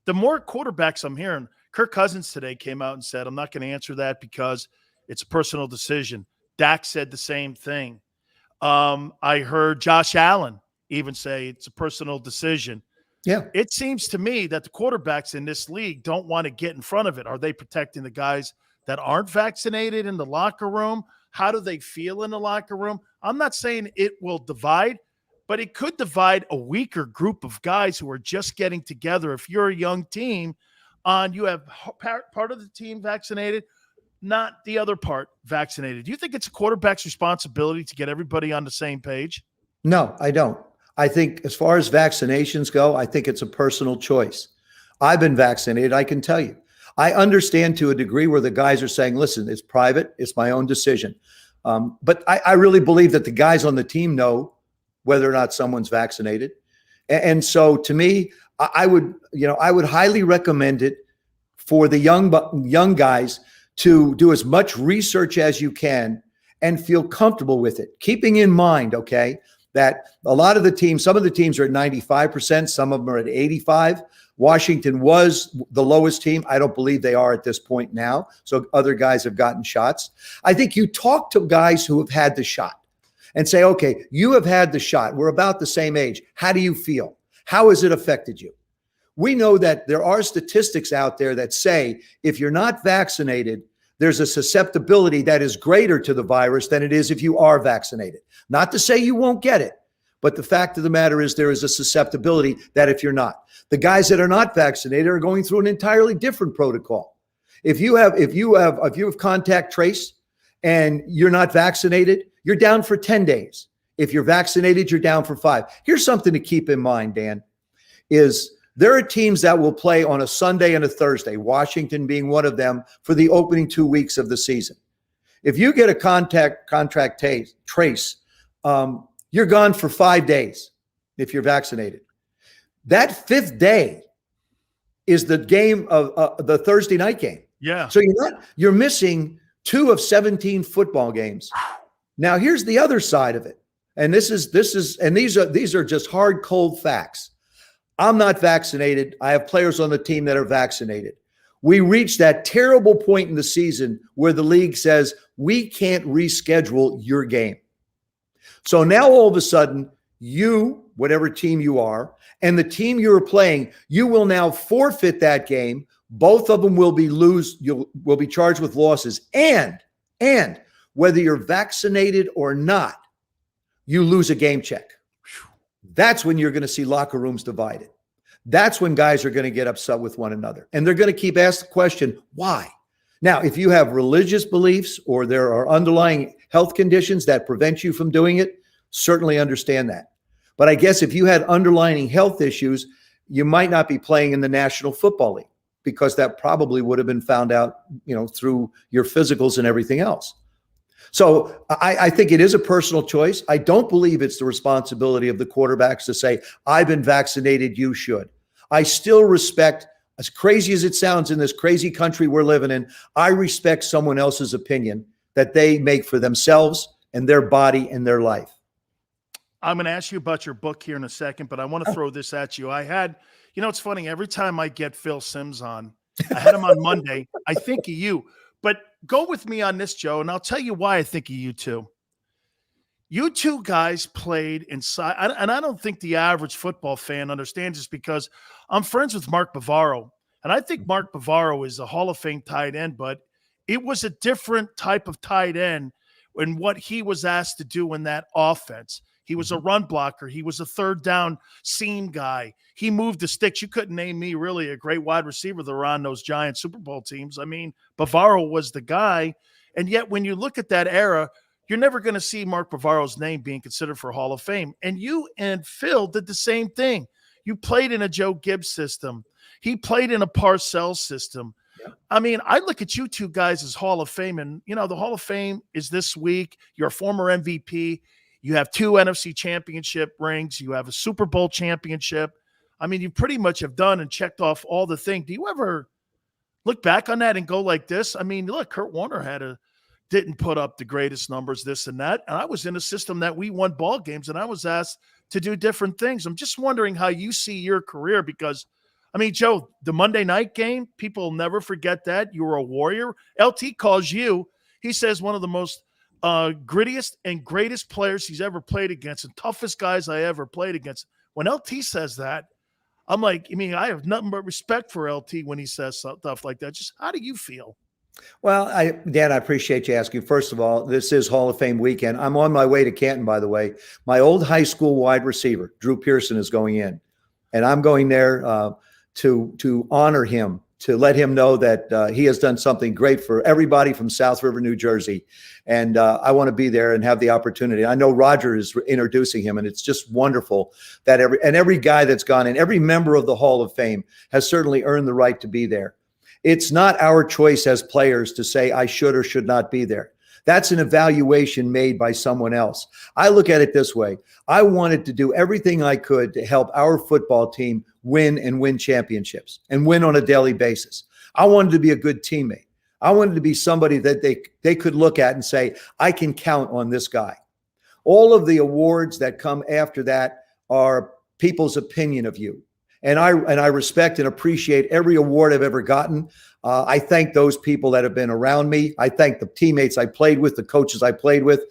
the more quarterbacks I'm hearing, Kirk Cousins today came out and said, I'm not going to answer that because it's a personal decision. Dak said the same thing. I heard Josh Allen even say it's a personal decision. Yeah. It seems to me that the quarterbacks in this league don't want to get in front of it. Are they protecting the guys that aren't vaccinated in the locker room? How do they feel in the locker room? I'm not saying it will divide, but it could divide a weaker group of guys who are just getting together. If you're a young team you have part of the team vaccinated, not the other part vaccinated. Do you think it's a quarterback's responsibility to get everybody on the same page? No, I don't. I think as far as vaccinations go, I think it's a personal choice. I've been vaccinated. I can tell you. I understand to a degree where the guys are saying, listen, it's private. It's my own decision. But I really believe that the guys on the team know whether or not someone's vaccinated. And so to me, I would highly recommend it for the young guys to do as much research as you can and feel comfortable with it. Keeping in mind, okay, that a lot of the teams, some of the teams are at 95%, some of them are at 85%. Washington was the lowest team. I don't believe they are at this point now. So other guys have gotten shots. I think you talk to guys who have had the shot and say, okay, you have had the shot. We're about the same age. How do you feel? How has it affected you? We know that there are statistics out there that say if you're not vaccinated, there's a susceptibility that is greater to the virus than it is if you are vaccinated. Not to say you won't get it, but the fact of the matter is there is a susceptibility that if you're not. The guys that are not vaccinated are going through an entirely different protocol. If you have contact trace and you're not vaccinated, you're down for 10 days. If you're vaccinated, you're down for 5. Here's something to keep in mind, Dan, is there are teams that will play on a Sunday and a Thursday, Washington being one of them, for the opening 2 weeks of the season. If you get a contract trace, you're gone for 5 days if you're vaccinated. That 5th day is the game of the Thursday night game. Yeah. So you're missing 2 of 17 football games. Now here's the other side of it. And these are just hard, cold facts. I'm not vaccinated. I have players on the team that are vaccinated. We reached that terrible point in the season where the league says we can't reschedule your game. So now all of a sudden, you, whatever team you are, and the team you are playing, you will now forfeit that game. Both of them will be will be charged with losses. And whether you're vaccinated or not, you lose a game check. That's when you're going to see locker rooms divided. That's when guys are going to get upset with one another. And they're going to keep asking the question, why? Now, if you have religious beliefs or there are underlying health conditions that prevent you from doing it, certainly understand that. But I guess if you had underlying health issues, you might not be playing in the National Football League because that probably would have been found out, through your physicals and everything else. So I think it is a personal choice. I don't believe it's the responsibility of the quarterbacks to say, I've been vaccinated, you should. I still respect, as crazy as it sounds in this crazy country we're living in, I respect someone else's opinion that they make for themselves and their body and their life. I'm going to ask you about your book here in a second, but I want to throw this at you. I had, it's funny. Every time I get Phil Simms on, I had him on Monday. I think of you, but go with me on this, Joe, and I'll tell you why I think of you two. You two guys played inside, and I don't think the average football fan understands this because I'm friends with Mark Bavaro, and I think Mark Bavaro is a Hall of Fame tight end, but it was a different type of tight end in what he was asked to do in that offense. He was a run blocker. He was a third down seam guy. He moved the sticks. You couldn't name me really a great wide receiver that were on those Giant Super Bowl teams. I mean, Bavaro was the guy. And yet when you look at that era, you're never going to see Mark Bavaro's name being considered for Hall of Fame. And you and Phil did the same thing. You played in a Joe Gibbs system. He played in a Parcells system. Yeah. I mean, I look at you two guys as Hall of Fame. And, the Hall of Fame is this week. You're a former MVP. You have 2 NFC championship rings. You have a Super Bowl championship. I mean, you pretty much have done and checked off all the things. Do you ever look back on that and go like this? I mean, look, Kurt Warner didn't put up the greatest numbers, this and that. And I was in a system that we won ball games, and I was asked to do different things. I'm just wondering how you see your career because, I mean, Joe, the Monday night game, people will never forget that. You were a warrior. LT calls you. He says one of the most grittiest and greatest players he's ever played against and toughest guys I ever played against. When LT says that, I'm like, I have nothing but respect for LT when he says stuff like that. Just how do you feel? Well, Dan, I appreciate you asking. First of all, this is Hall of Fame weekend. I'm on my way to Canton, by the way. My old high school wide receiver, Drew Pearson, is going in, and I'm going there to honor him, to let him know that he has done something great for everybody from South River, New Jersey. And I want to be there and have the opportunity. I know Roger is introducing him, and it's just wonderful that every guy that's gone in, every member of the Hall of Fame has certainly earned the right to be there. It's not our choice as players to say I should or should not be there. That's an evaluation made by someone else. I look at it this way. I wanted to do everything I could to help our football team win and win championships and win on a daily basis. I wanted to be a good teammate. I wanted to be somebody that they could look at and say, I can count on this guy. All of the awards that come after that are people's opinion of you. And I respect and appreciate every award I've ever gotten. I thank those people that have been around me. I thank the teammates I played with, the coaches I played with.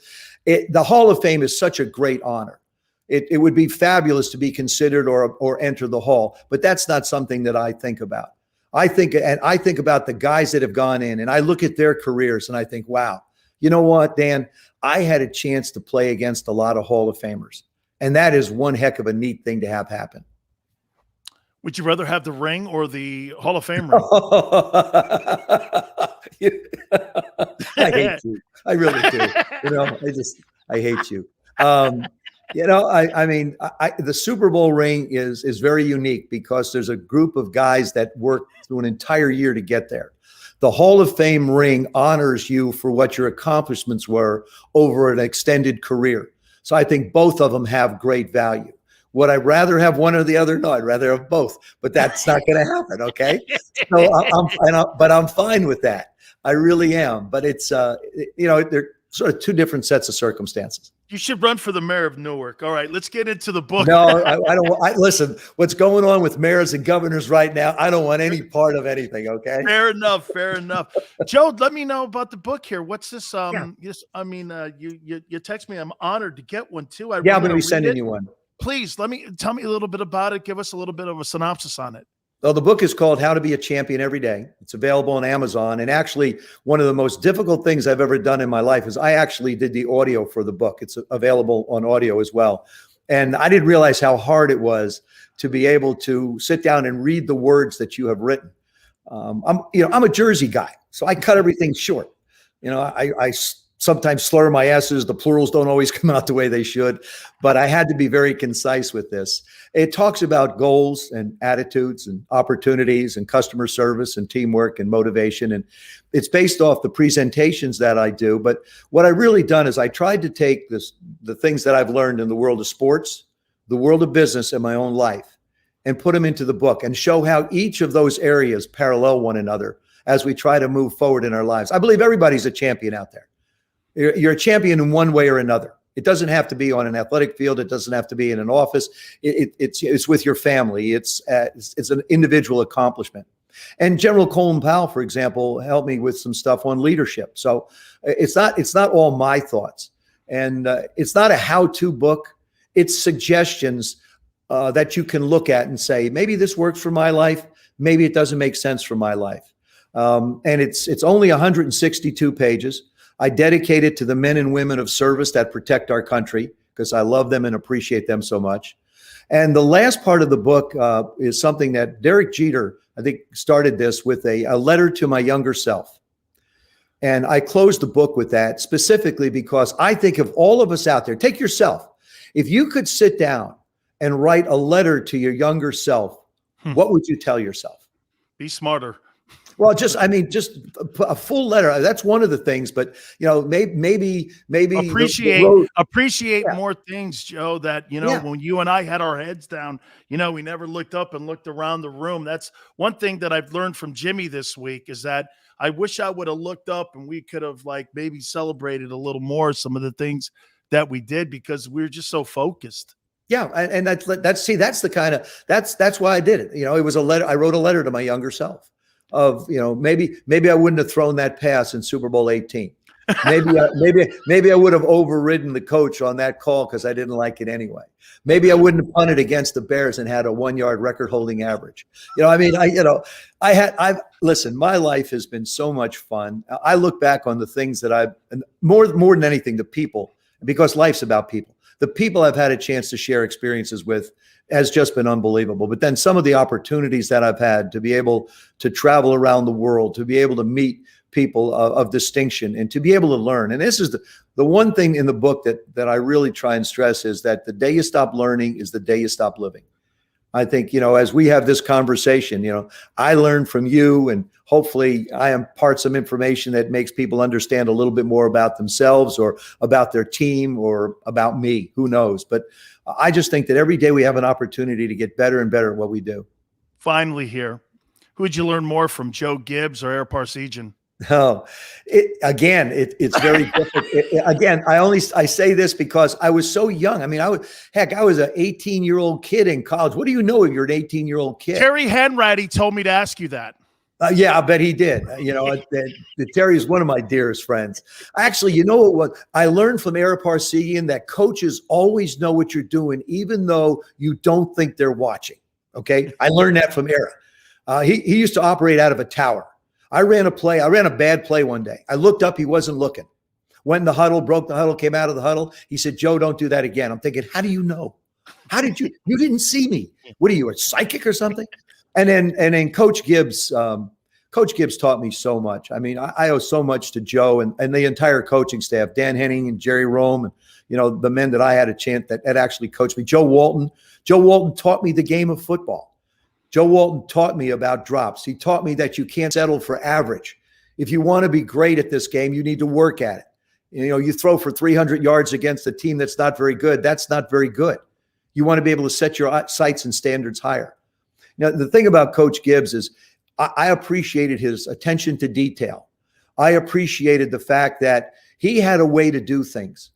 The Hall of Fame is such a great honor. It would be fabulous to be considered or enter the Hall, but that's not something that I think about. I think about the guys that have gone in, and I look at their careers and I think, wow, you know what, Dan? I had a chance to play against a lot of Hall of Famers, and that is one heck of a neat thing to have happen. Would you rather have the ring or the Hall of Fame ring? I hate you. I really do. I hate you. I mean, the Super Bowl ring is very unique because there's a group of guys that work through an entire year to get there. The Hall of Fame ring honors you for what your accomplishments were over an extended career. So I think both of them have great value. Would I rather have one or the other? No, I'd rather have both, but that's not going to happen. Okay. But I'm fine with that. I really am. But it's, they're sort of two different sets of circumstances. You should run for the mayor of Newark. All right, let's get into the book. No, I don't. Listen, what's going on with mayors and governors right now, I don't want any part of anything, okay? Fair enough. Joe, let me know about the book here. What's this? Yes, I mean, you text me. I'm honored to get one too. I'm going to be sending you one. Please, tell me a little bit about it. Give us a little bit of a synopsis on it. Well, the book is called How to Be a Champion Every Day. It's available on Amazon. And actually, one of the most difficult things I've ever done in my life is I actually did the audio for the book. It's available on audio as well. And I didn't realize how hard it was to be able to sit down and read the words that you have written. I'm a Jersey guy, so I cut everything short. I sometimes slur my S's. The plurals don't always come out the way they should, but I had to be very concise with this. It talks about goals and attitudes and opportunities and customer service and teamwork and motivation. And it's based off the presentations that I do. But what I really done is I tried to take the things that I've learned in the world of sports, the world of business, and my own life, and put them into the book and show how each of those areas parallel one another as we try to move forward in our lives. I believe everybody's a champion out there. You're a champion in one way or another. It doesn't have to be on an athletic field. It doesn't have to be in an office. It's with your family. It's an individual accomplishment. And General Colin Powell, for example, helped me with some stuff on leadership. So it's not all my thoughts, and it's not a how-to book. It's suggestions that you can look at and say, maybe this works for my life. Maybe it doesn't make sense for my life. And it's only 162 pages. I dedicate it to the men and women of service that protect our country because I love them and appreciate them so much. And the last part of the book is something that Derek Jeter, I think, started this with a letter to my younger self. And I closed the book with that specifically because I think of all of us out there, take yourself. If you could sit down and write a letter to your younger self, what would you tell yourself? Be smarter. Well, just a full letter. That's one of the things, but maybe appreciate more things, Joe, that, when you and I had our heads down, we never looked up and looked around the room. That's one thing that I've learned from Jimmy this week is that I wish I would have looked up and we could have maybe celebrated a little more some of the things that we did because we were just so focused. Yeah. And that's why I did it. It was a letter. I wrote a letter to my younger self. Of maybe I wouldn't have thrown that pass in Super Bowl 18. Maybe I would have overridden the coach on that call because I didn't like it anyway. Maybe I wouldn't have punted against the Bears and had a 1-yard record-holding average. Listen, my life has been so much fun. I look back on the things that I've more than anything, the people, because life's about people. The people I've had a chance to share experiences with has just been unbelievable. But then some of the opportunities that I've had to be able to travel around the world, to be able to meet people of distinction and to be able to learn. And this is the one thing in the book that I really try and stress is that the day you stop learning is the day you stop living. I think, as we have this conversation, I learn from you and hopefully I impart some information that makes people understand a little bit more about themselves or about their team or about me, who knows? But I just think that every day we have an opportunity to get better and better at what we do. Finally here, who would you learn more from, Joe Gibbs or Air Parsegian? Oh, it's very different. I say this because I was so young. I mean, I was an 18-year-old kid in college. What do you know if you're an 18-year-old kid? Terry Hanratty told me to ask you that. Yeah, I bet he did. Terry is one of my dearest friends. Actually, I learned from Air Parsegian that coaches always know what you're doing, even though you don't think they're watching. Okay, I learned that from Air. He used to operate out of a tower. I ran a bad play one day. I looked up, he wasn't looking. Went in the huddle, broke the huddle, came out of the huddle. He said, "Joe, don't do that again." I'm thinking, how do you know? How did you didn't see me? What are you, a psychic or something? And then Coach Gibbs taught me so much. I mean, I owe so much to Joe and the entire coaching staff, Dan Henning and Jerry Rome, and the men that I had a chance that actually coached me. Joe Walton taught me the game of football. Joe Walton taught me about drops. He taught me that you can't settle for average. If you want to be great at this game, you need to work at it. You throw for 300 yards against a team that's not very good. That's not very good. You want to be able to set your sights and standards higher. Now, the thing about Coach Gibbs is I appreciated his attention to detail. I appreciated the fact that he had a way to do things,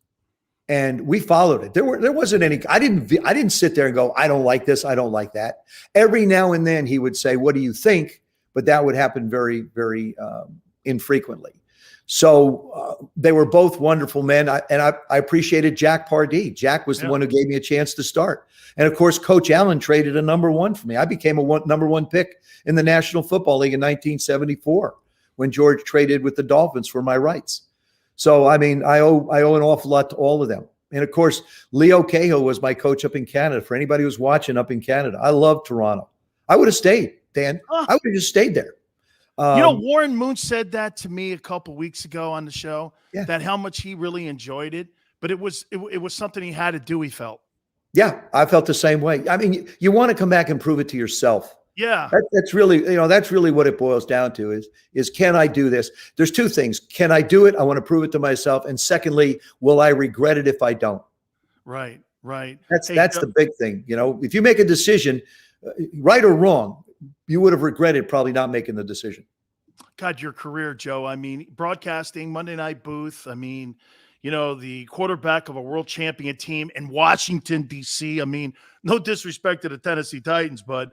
and we followed it. There wasn't any. I didn't sit there and go, "I don't like this. I don't like that." Every now and then he would say, "What do you think?" But that would happen very, very infrequently. So they were both wonderful men. I appreciated Jack Pardee. Jack was the one who gave me a chance to start. And of course, Coach Allen traded a number one for me. I became a number one pick in the National Football League in 1974 when George traded with the Dolphins for my rights. So, I mean, I owe an awful lot to all of them. And of course, Leo Cahill was my coach up in Canada. For anybody who's watching up in Canada, I love Toronto. I would have stayed, Dan. I would have just stayed there. Warren Moon said that to me a couple weeks ago on the show, that how much he really enjoyed it, but it was something he had to do, he felt. Yeah, I felt the same way. I mean, you want to come back and prove it to yourself. Yeah. That's really, that's really what it boils down to is can I do this? There's two things. Can I do it? I want to prove it to myself. And secondly, will I regret it if I don't? Right. That's the big thing. If you make a decision, right or wrong, you would have regretted probably not making the decision. God, your career, Joe. I mean, broadcasting, Monday Night Booth. I mean, the quarterback of a world champion team in Washington, D.C. I mean, no disrespect to the Tennessee Titans, but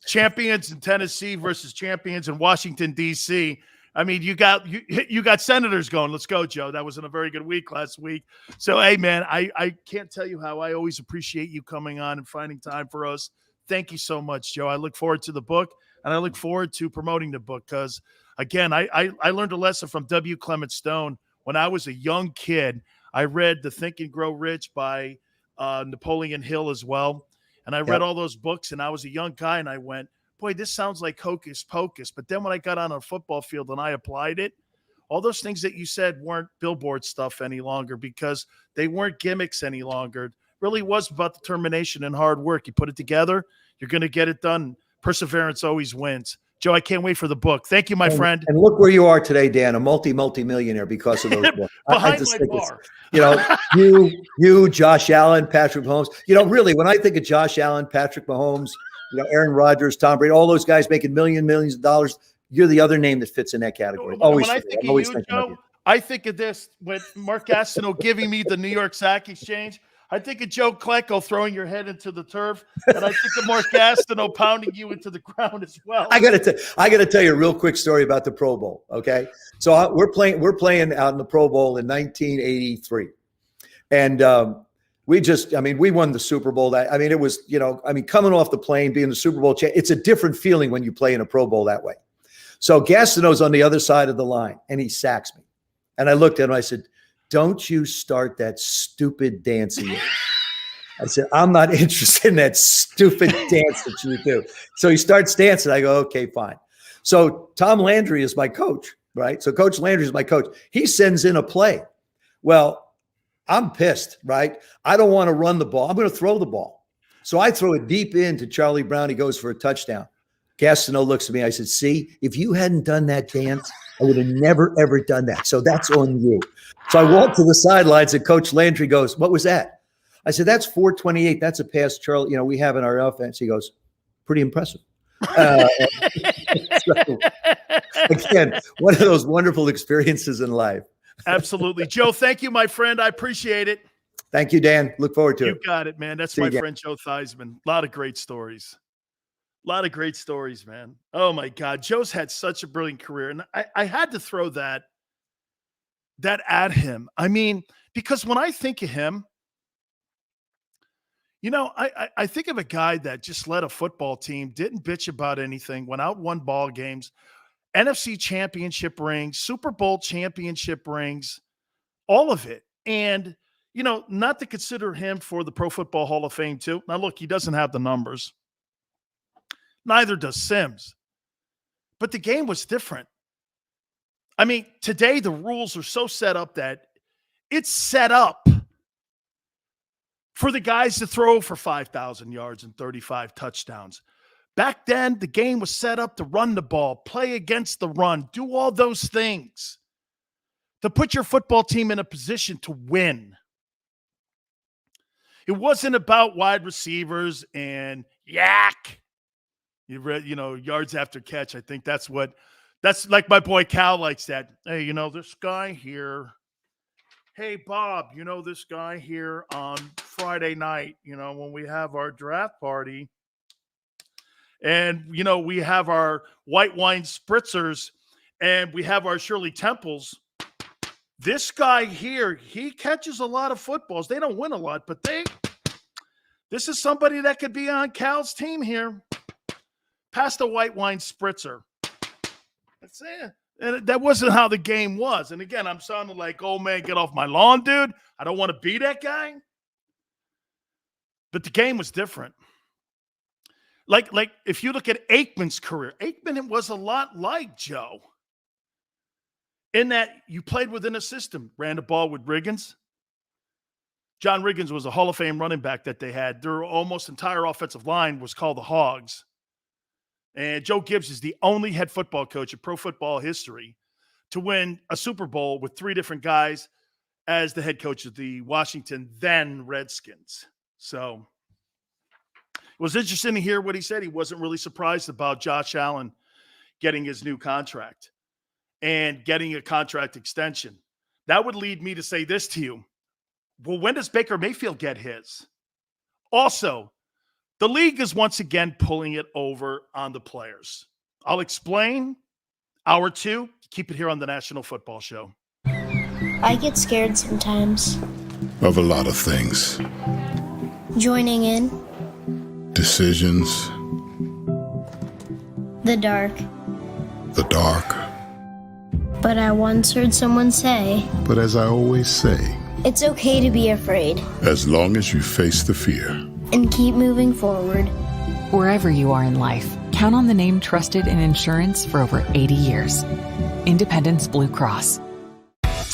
champions in Tennessee versus champions in Washington, D.C. I mean, you got Senators going. Let's go, Joe. That was in a very good week last week. So, hey, man, I can't tell you how I always appreciate you coming on and finding time for us. Thank you so much, Joe. I look forward to the book, and I look forward to promoting the book because, again, I learned a lesson from W. Clement Stone. When I was a young kid, I read The Think and Grow Rich by Napoleon Hill as well. And I read all those books, and I was a young guy, and I went, boy, this sounds like hocus pocus. But then when I got on a football field and I applied it, all those things that you said weren't billboard stuff any longer because they weren't gimmicks any longer. It really was about determination and hard work. You put it together, you're going to get it done. Perseverance always wins. Joe, I can't wait for the book. Thank you, my friend. And look where you are today, Dan, a multi-millionaire because of those books. Behind my bar. You, Josh Allen, Patrick Mahomes. Really, when I think of Josh Allen, Patrick Mahomes, Aaron Rodgers, Tom Brady, all those guys making millions of dollars, you're the other name that fits in that category. When I think of you, Joe, I think of this with Mark Gastineau giving me the New York Sack Exchange. I think of Joe Klecko throwing your head into the turf, and I think of Mark Gastineau pounding you into the ground as well. I got to tell you a real quick story about the Pro Bowl. Okay, so we're playing out in the Pro Bowl in 1983, and we won the Super Bowl. It was coming off the plane, being the Super Bowl champ. It's a different feeling when you play in a Pro Bowl that way. So Gastineau's on the other side of the line, and he sacks me, and I looked at him. I said, "Don't you start that stupid dance again." I said, "I'm not interested in that stupid dance that you do." So he starts dancing. I go, "Okay, fine." So Tom Landry is my coach, right? So Coach Landry is my coach. He sends in a play. Well, I'm pissed, right? I don't want to run the ball. I'm going to throw the ball. So I throw it deep into Charlie Brown. He goes for a touchdown. Gastineau looks at me. I said, "See, if you hadn't done that dance, I would have never, ever done that. So that's on you." So I walked to the sidelines and Coach Landry goes, "What was that?" I said, "That's 428. That's a pass, Charlie. We have in our offense." He goes, "Pretty impressive." So, again, one of those wonderful experiences in life. Absolutely. Joe, thank you, my friend. I appreciate it. Thank you, Dan. Look forward to it. You got it, man. That's my friend, Joe Theismann. A lot of great stories. Man. Oh, my God. Joe's had such a brilliant career. And I had to throw that at him. I mean, because when I think of him, I think of a guy that just led a football team, didn't bitch about anything, went out, won ball games, NFC championship rings, Super Bowl championship rings, all of it. And, not to consider him for the Pro Football Hall of Fame too. Now, look, he doesn't have the numbers. Neither does Sims. But the game was different. I mean, today the rules are so set up that it's set up for the guys to throw for 5,000 yards and 35 touchdowns. Back then, the game was set up to run the ball, play against the run, do all those things to put your football team in a position to win. It wasn't about wide receivers and yak. You read, yards after catch. I think that's like my boy Cal likes that. Hey, this guy here. Hey, Bob, this guy here on Friday night, when we have our draft party and, we have our white wine spritzers and we have our Shirley Temples. This guy here, he catches a lot of footballs. They don't win a lot, but this is somebody that could be on Cal's team here. Pass the white wine spritzer. That's it. And that wasn't how the game was. And again, I'm sounding like, "Oh man, get off my lawn, dude. I don't want to be that guy." But the game was different. Like if you look at Aikman's career, Aikman was a lot like Joe in that you played within a system, ran the ball with Riggins. John Riggins was a Hall of Fame running back that they had. Their almost entire offensive line was called the Hogs. And Joe Gibbs is the only head football coach in pro football history to win a Super Bowl with three different guys as the head coach of the Washington then Redskins. So it was interesting to hear what he said. He wasn't really surprised about Josh Allen getting his new contract and getting a contract extension. That would lead me to say this to you. Well, when does Baker Mayfield get his? Also, the league is once again pulling it over on the players. I'll explain. Hour 2, keep it here on the National Football Show. I get scared sometimes. Of a lot of things. Joining in. Decisions. The dark. The dark. But I once heard someone say, But as I always say, it's okay to be afraid. as long as you face the fear. And keep moving forward. Wherever you are in life, count on the name trusted in insurance for over 80 years. Independence Blue Cross.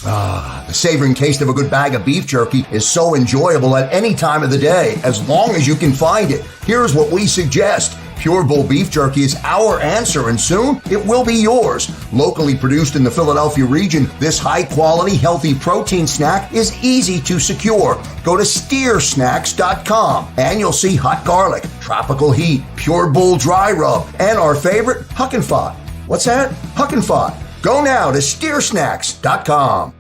The savoring taste of a good bag of beef jerky is so enjoyable at any time of the day, as long as you can find it. Here's what we suggest. Pure Bull beef jerky is our answer, and soon it will be yours. Locally produced in the Philadelphia region, this high-quality, healthy protein snack is easy to secure. Go to steersnacks.com, and you'll see hot garlic, tropical heat, Pure Bull dry rub, and our favorite, Huck and Fod. What's that? Huck and Fod. Go now to steersnacks.com.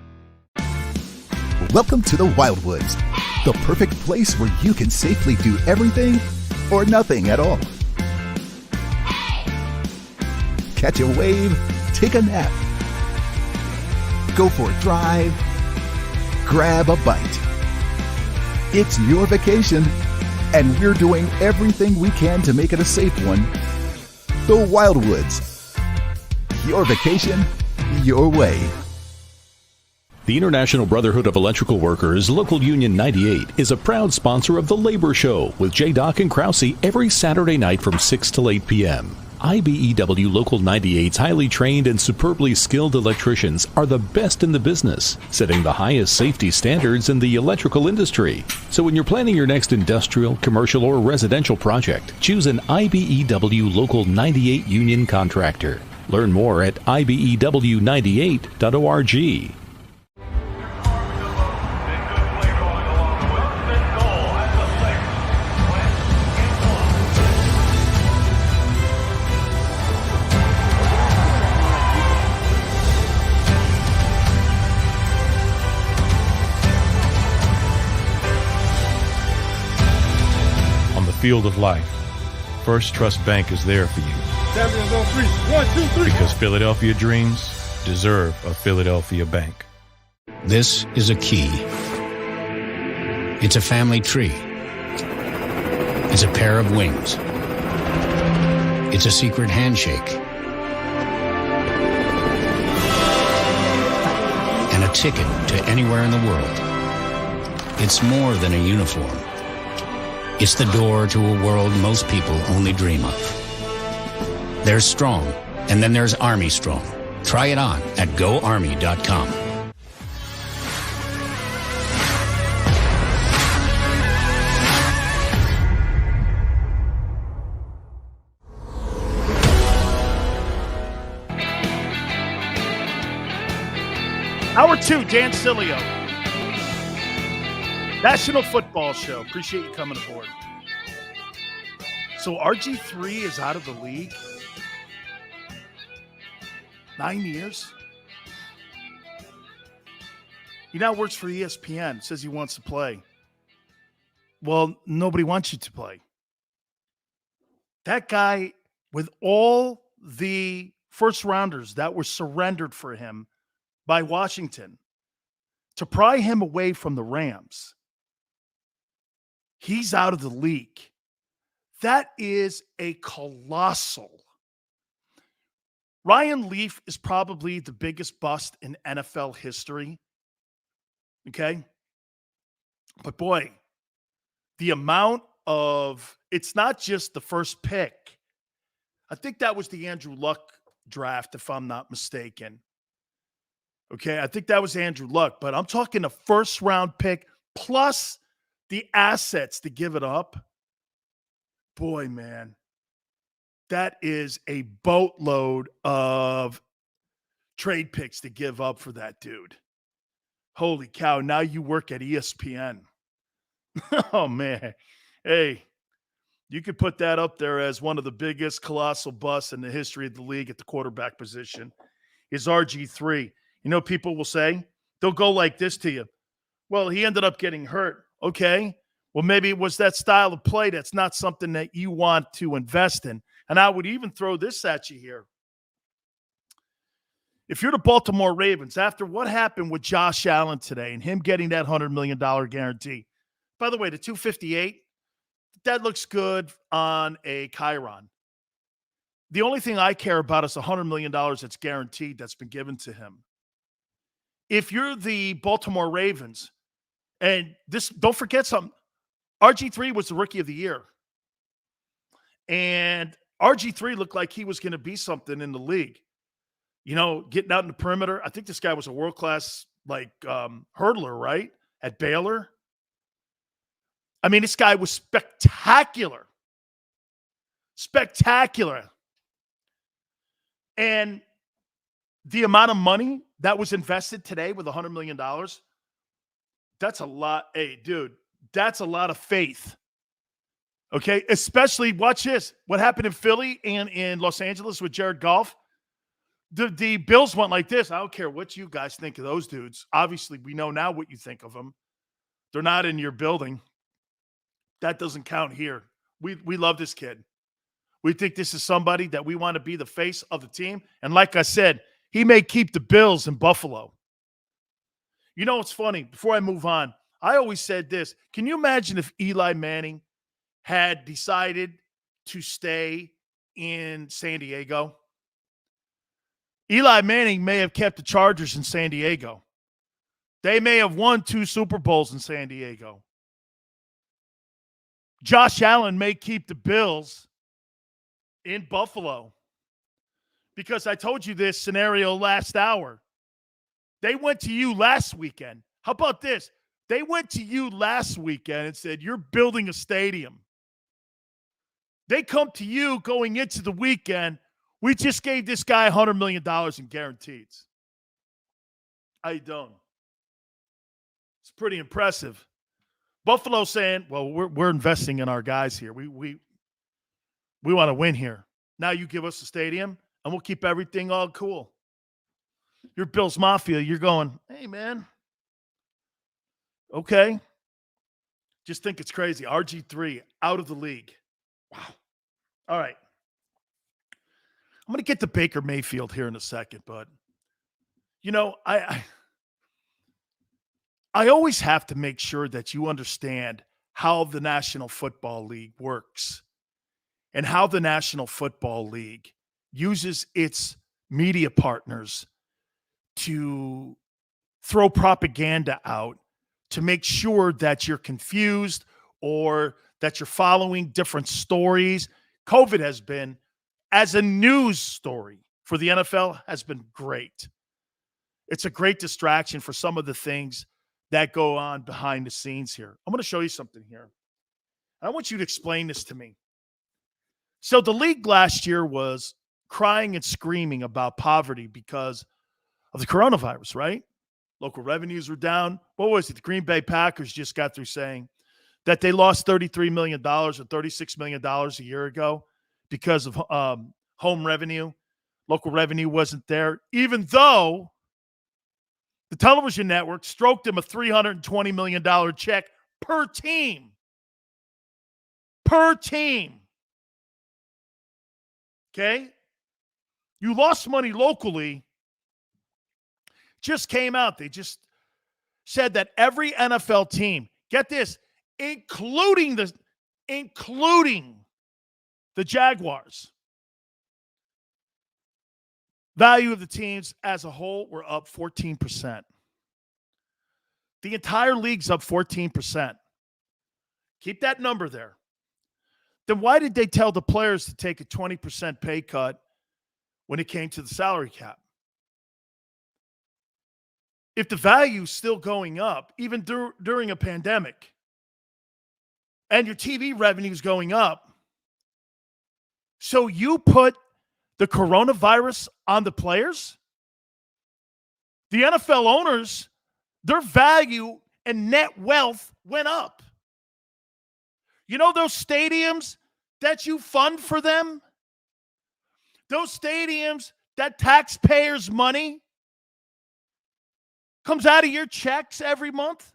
Welcome to the Wildwoods, the perfect place where you can safely do everything or nothing at all. Catch a wave, take a nap, go for a drive, grab a bite. It's your vacation, and we're doing everything we can to make it a safe one. The Wildwoods. Your vacation, your way. The International Brotherhood of Electrical Workers, Local Union 98, is a proud sponsor of The Labor Show with J. and Krause every Saturday night from 6 till 8 p.m. IBEW Local 98's highly trained and superbly skilled electricians are the best in the business, setting the highest safety standards in the electrical industry. So when you're planning your next industrial, commercial, or residential project, choose an IBEW Local 98 union contractor. Learn more at ibew98.org. Field of life, First Trust Bank is there for you. Champions on 3. 1, 2, 3. Because Philadelphia dreams deserve a Philadelphia bank. This is a key. It's a family tree. It's a pair of wings. It's a secret handshake. And a ticket to anywhere in the world. It's more than a uniform. It's the door to a world most people only dream of. There's Strong, and then there's Army Strong. Try it on at GoArmy.com. Hour 2, Dan Sileo. National Football Show. Appreciate you coming aboard. So RG3 is out of the league. 9 years. He now works for ESPN. Says he wants to play. Well, nobody wants you to play. That guy, with all the first rounders that were surrendered for him by Washington to pry him away from the Rams, he's out of the league. That is a colossal. Ryan Leaf is probably the biggest bust in NFL history. Okay? But boy, the amount of it's not just the first pick. I think that was the Andrew Luck draft, if I'm not mistaken. Okay, I think that was Andrew Luck, but I'm talking a first-round pick plus the assets to give it up. Boy, man, that is a boatload of trade picks to give up for that dude. Holy cow, now you work at ESPN. Oh, man. Hey, you could put that up there as one of the biggest colossal busts in the history of the league at the quarterback position is RG3. You know, people will say, they'll go like this to you. Well, he ended up getting hurt. Okay. Well, maybe it was that style of play that's not something that you want to invest in. And I would even throw this at you here. If you're the Baltimore Ravens, after what happened with Josh Allen today and him getting that $100 million guarantee, by the way, the 258, that looks good on a Chiron. The only thing I care about is $100 million that's guaranteed that's been given to him. If you're the Baltimore Ravens, and this, don't forget something, RG3 was the rookie of the year. And RG3 looked like he was going to be something in the league. You know, getting out in the perimeter. I think this guy was a world-class, hurdler, right? At Baylor. I mean, this guy was spectacular. Spectacular. And the amount of money that was invested today with $100 million, that's a lot. Hey, dude, that's a lot of faith. Okay? Especially, watch this. What happened in Philly and in Los Angeles with Jared Goff? The Bills went like this. I don't care what you guys think of those dudes. Obviously, we know now what you think of them. They're not in your building. That doesn't count here. We love this kid. We think this is somebody that we want to be the face of the team. And like I said, he may keep the Bills in Buffalo. You know, it's funny. Before I move on, I always said this. Can you imagine if Eli Manning had decided to stay in San Diego? Eli Manning may have kept the Chargers in San Diego. They may have won 2 Super Bowls in San Diego. Josh Allen may keep the Bills in Buffalo. Because I told you this scenario last hour. They went to you last weekend. How about this? They went to you last weekend and said, you're building a stadium. They come to you going into the weekend. We just gave this guy $100 million in guarantees. How you doing? It's pretty impressive. Buffalo saying, well, we're investing in our guys here. We want to win here. Now you give us a stadium, and we'll keep everything all cool. You're Bills Mafia. You're going, hey, man. Okay. Just think it's crazy. RG3 out of the league. Wow. All right. I'm going to get to Baker Mayfield here in a second, but, you know, I always have to make sure that you understand how the National Football League works and how the National Football League uses its media partners to throw propaganda out to make sure that you're confused or that you're following different stories. COVID has been, as a news story for the NFL, has been great. It's a great distraction for some of the things that go on behind the scenes here. I'm going to show you something here. I want you to explain this to me. So the league last year was crying and screaming about poverty because of the coronavirus, right? Local revenues were down. What was it? The Green Bay Packers just got through saying that they lost $33 million or $36 million a year ago because of home revenue. Local revenue wasn't there, even though the television network stroked him a $320 million check per team. Per team. Okay? You lost money locally. Just came out. They just said that every NFL team, get this, including the Jaguars, value of the teams as a whole were up 14%. The entire league's up 14%. Keep that number there. then why did they tell the players to take a 20% pay cut when it came to the salary cap? If the value is still going up, even during a pandemic, and your TV revenue is going up, so you put the coronavirus on the players? The NFL owners, their value and net wealth went up. You know those stadiums that you fund for them? Those stadiums that taxpayers' money comes out of your checks every month?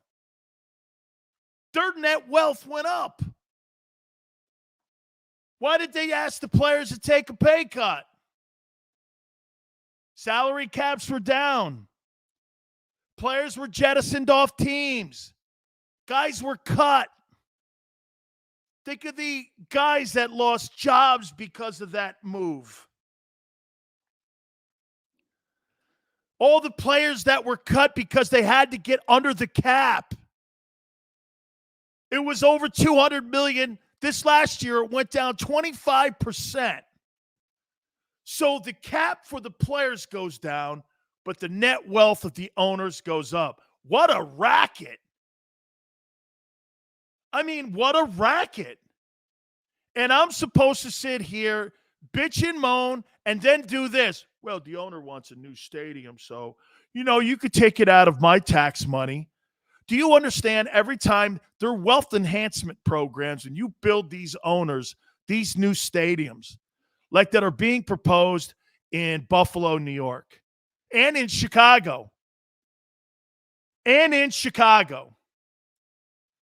Their net wealth went up. Why did they ask the players to take a pay cut? Salary caps were down. Players were jettisoned off teams. Guys were cut. Think of the guys that lost jobs because of that move. All the players that were cut because they had to get under the cap. It was over $200 million. This last year, it went down 25%. So the cap for the players goes down, but the net wealth of the owners goes up. What a racket. I mean, what a racket. And I'm supposed to sit here, bitch and moan, and then do this. Well, the owner wants a new stadium, so, you could take it out of my tax money. Do you understand every time there are wealth enhancement programs and you build these owners, these new stadiums, like that are being proposed in Buffalo, New York, and in Chicago,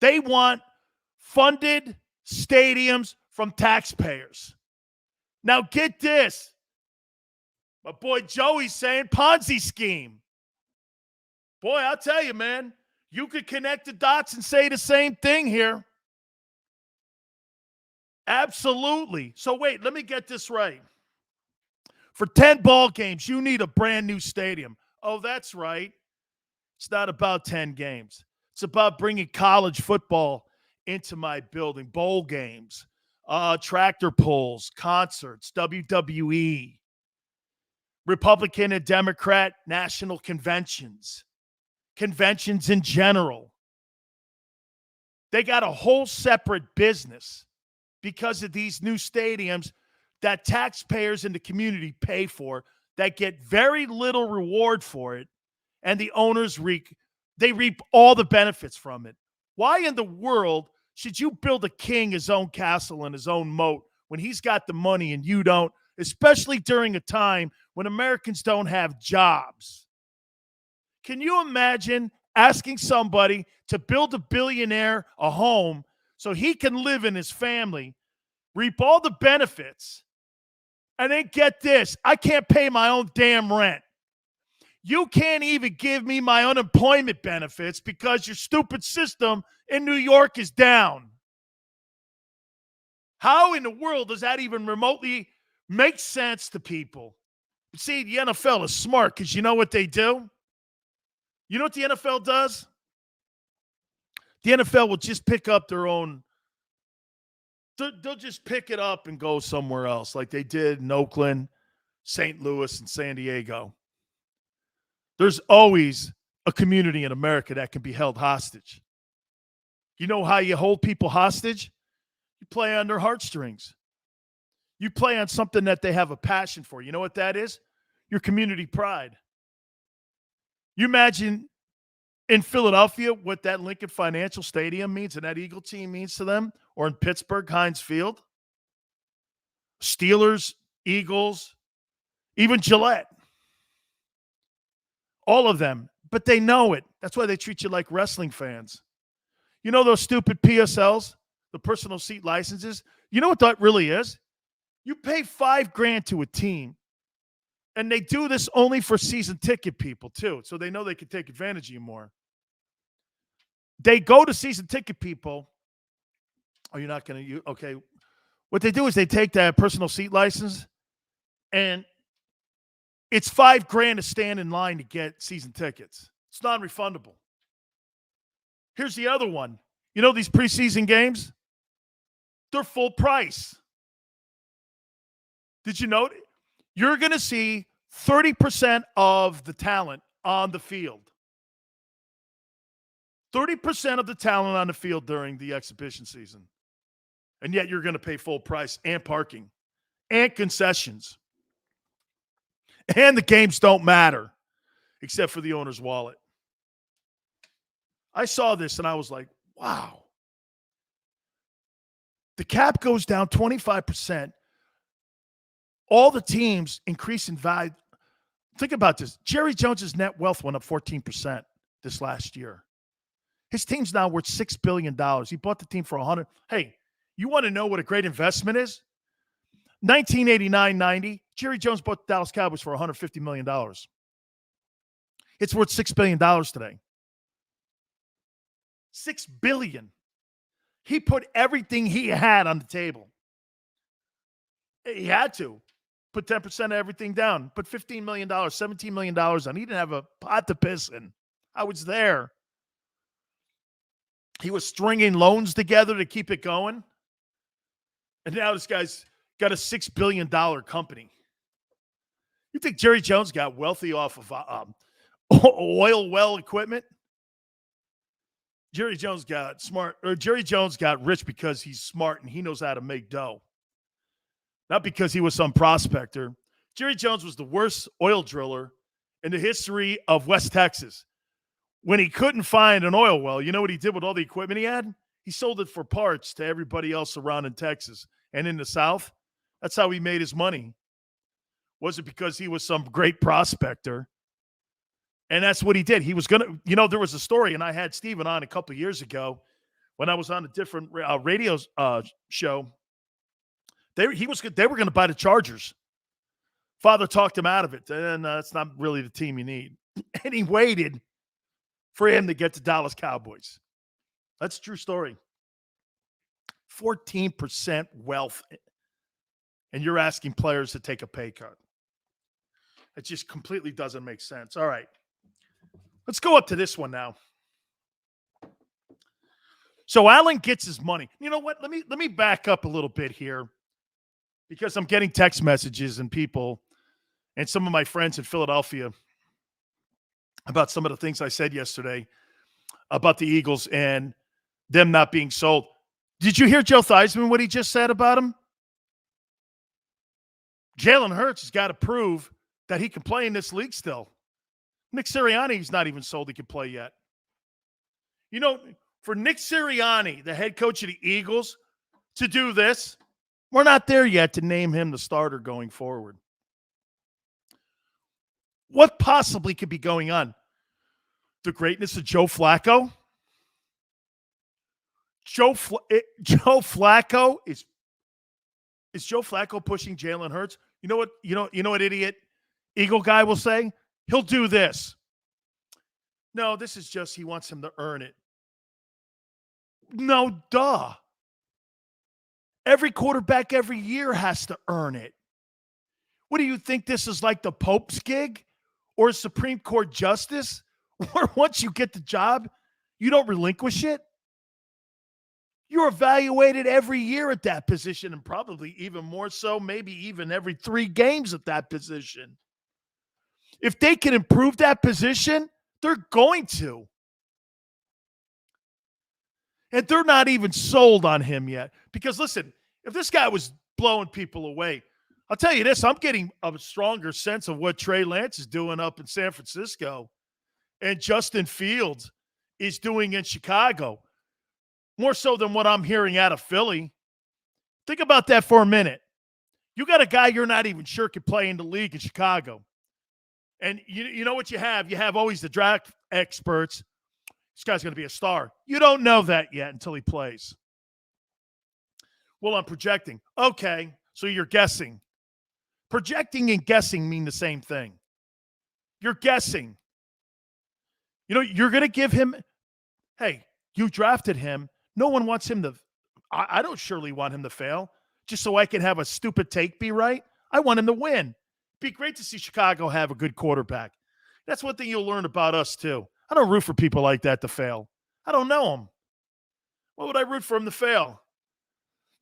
they want funded stadiums from taxpayers. Now get this. My boy Joey's saying Ponzi scheme. Boy, I'll tell you, man, you could connect the dots and say the same thing here. Absolutely. So wait, let me get this right. For 10 ball games, you need a brand new stadium. Oh, that's right. It's not about 10 games. It's about bringing college football into my building. Bowl games, tractor pulls, concerts, WWE, Republican and Democrat national conventions in general. They got a whole separate business because of these new stadiums that taxpayers in the community pay for, that get very little reward for it, and the owners reap all the benefits from it. Why in the world should you build a king his own castle and his own moat when he's got the money and you don't, especially during a time when Americans don't have jobs? Can you imagine asking somebody to build a billionaire a home so he can live in his family, reap all the benefits, and then get this, I can't pay my own damn rent. You can't even give me my unemployment benefits because your stupid system in New York is down. How in the world does that even remotely make sense to people? See, the NFL is smart because you know what they do? You know what the NFL does? The NFL will just pick up their own. They'll just pick it up and go somewhere else like they did in Oakland, St. Louis, and San Diego. There's always a community in America that can be held hostage. You know how you hold people hostage? You play on their heartstrings. You play on something that they have a passion for. You know what that is? Your community pride. You imagine in Philadelphia what that Lincoln Financial Stadium means and that Eagle team means to them, or in Pittsburgh, Heinz Field. Steelers, Eagles, even Gillette. All of them. But they know it. That's why they treat you like wrestling fans. You know those stupid PSLs, the personal seat licenses? You know what that really is? You pay $5,000 to a team, and they do this only for season ticket people too, so they know they can take advantage of you more. They go to season ticket people. Oh, you're not going to? Okay. What they do is they take that personal seat license, and it's $5,000 to stand in line to get season tickets. It's non-refundable. Here's the other one. You know these preseason games? They're full price. Did you know? You're going to see 30% of the talent on the field. 30% of the talent on the field during the exhibition season. And yet you're going to pay full price and parking and concessions. And the games don't matter except for the owner's wallet. I saw this and I was like, wow. The cap goes down 25%. All the teams increase in value. Think about this. Jerry Jones's net wealth went up 14% this last year. His team's now worth $6 billion. He bought the team for $100. Hey, you want to know what a great investment is? 1989-90, Jerry Jones bought the Dallas Cowboys for $150 million. It's worth $6 billion today. $6 billion. He put everything he had on the table. He had to. Put 10% of everything down. Put $15 million, $17 million on. He didn't have a pot to piss in. I was there. He was stringing loans together to keep it going. And now this guy's got a $6 billion company. You think Jerry Jones got wealthy off of oil well equipment? Jerry Jones got rich because he's smart and he knows how to make dough. Not because he was some prospector. Jerry Jones was the worst oil driller in the history of West Texas. When he couldn't find an oil well, you know what he did with all the equipment he had? He sold it for parts to everybody else around in Texas and in the South. That's how he made his money. Wasn't because he was some great prospector. And that's what he did. He was going to, there was a story, and I had Steven on a couple of years ago when I was on a different radio show. They were going to buy the Chargers. Father talked him out of it. And that's not really the team you need. And he waited for him to get to Dallas Cowboys. That's a true story. 14% wealth. And you're asking players to take a pay cut. It just completely doesn't make sense. All right. Let's go up to this one now. So Allen gets his money. You know what? Let me back up a little bit here because I'm getting text messages and people and some of my friends in Philadelphia about some of the things I said yesterday about the Eagles and them not being sold. Did you hear Joe Theismann, what he just said about him? Jalen Hurts has got to prove that he can play in this league still. Nick Sirianni's not even sold he can play yet. For Nick Sirianni, the head coach of the Eagles, to do this, we're not there yet to name him the starter going forward. What possibly could be going on? The greatness of Joe Flacco? Joe Flacco is Joe Flacco pushing Jalen Hurts? You know what idiot Eagle guy will say? He'll do this. No, this is just he wants him to earn it. No, duh. Every quarterback every year has to earn it. What do you think this is like the Pope's gig or a Supreme Court justice? Or once you get the job, you don't relinquish it? You're evaluated every year at that position and probably even more so, maybe even every 3 games at that position. If they can improve that position, they're going to. And they're not even sold on him yet. Because listen, if this guy was blowing people away, I'll tell you this, I'm getting a stronger sense of what Trey Lance is doing up in San Francisco and Justin Fields is doing in Chicago. More so than what I'm hearing out of Philly. Think about that for a minute. You got a guy you're not even sure could play in the league in Chicago. And you know what you have? You have always the draft experts. This guy's going to be a star. You don't know that yet until he plays. Well, I'm projecting. Okay, so you're guessing. Projecting and guessing mean the same thing. You're guessing. You're going to give him, hey, you drafted him. No one wants him to, I don't surely want him to fail just so I can have a stupid take be right. I want him to win. It'd be great to see Chicago have a good quarterback. That's one thing you'll learn about us too. I don't root for people like that to fail. I don't know them. Why would I root for them to fail?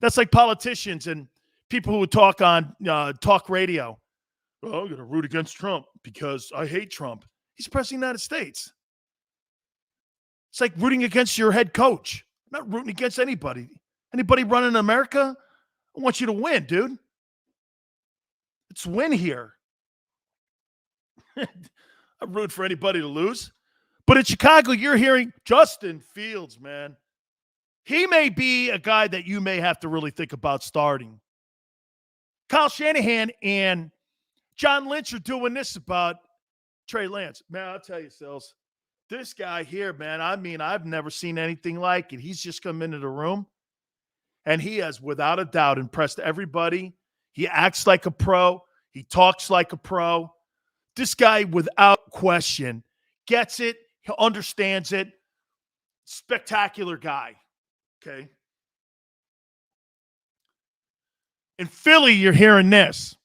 That's like politicians and people who would talk on talk radio. Oh, I'm going to root against Trump because I hate Trump. He's president of the United States. It's like rooting against your head coach. I'm not rooting against anybody. Anybody running America, I want you to win, dude. Let's win here. I'm rooting for anybody to lose. But in Chicago, you're hearing Justin Fields, man. He may be a guy that you may have to really think about starting. Kyle Shanahan and John Lynch are doing this about Trey Lance. Man, I'll tell you, Sills, this guy here, man, I mean, I've never seen anything like it. He's just come into the room, and he has, without a doubt, impressed everybody. He acts like a pro. He talks like a pro. This guy, without question, gets it. He understands it. Spectacular guy. Okay. In Philly, you're hearing this.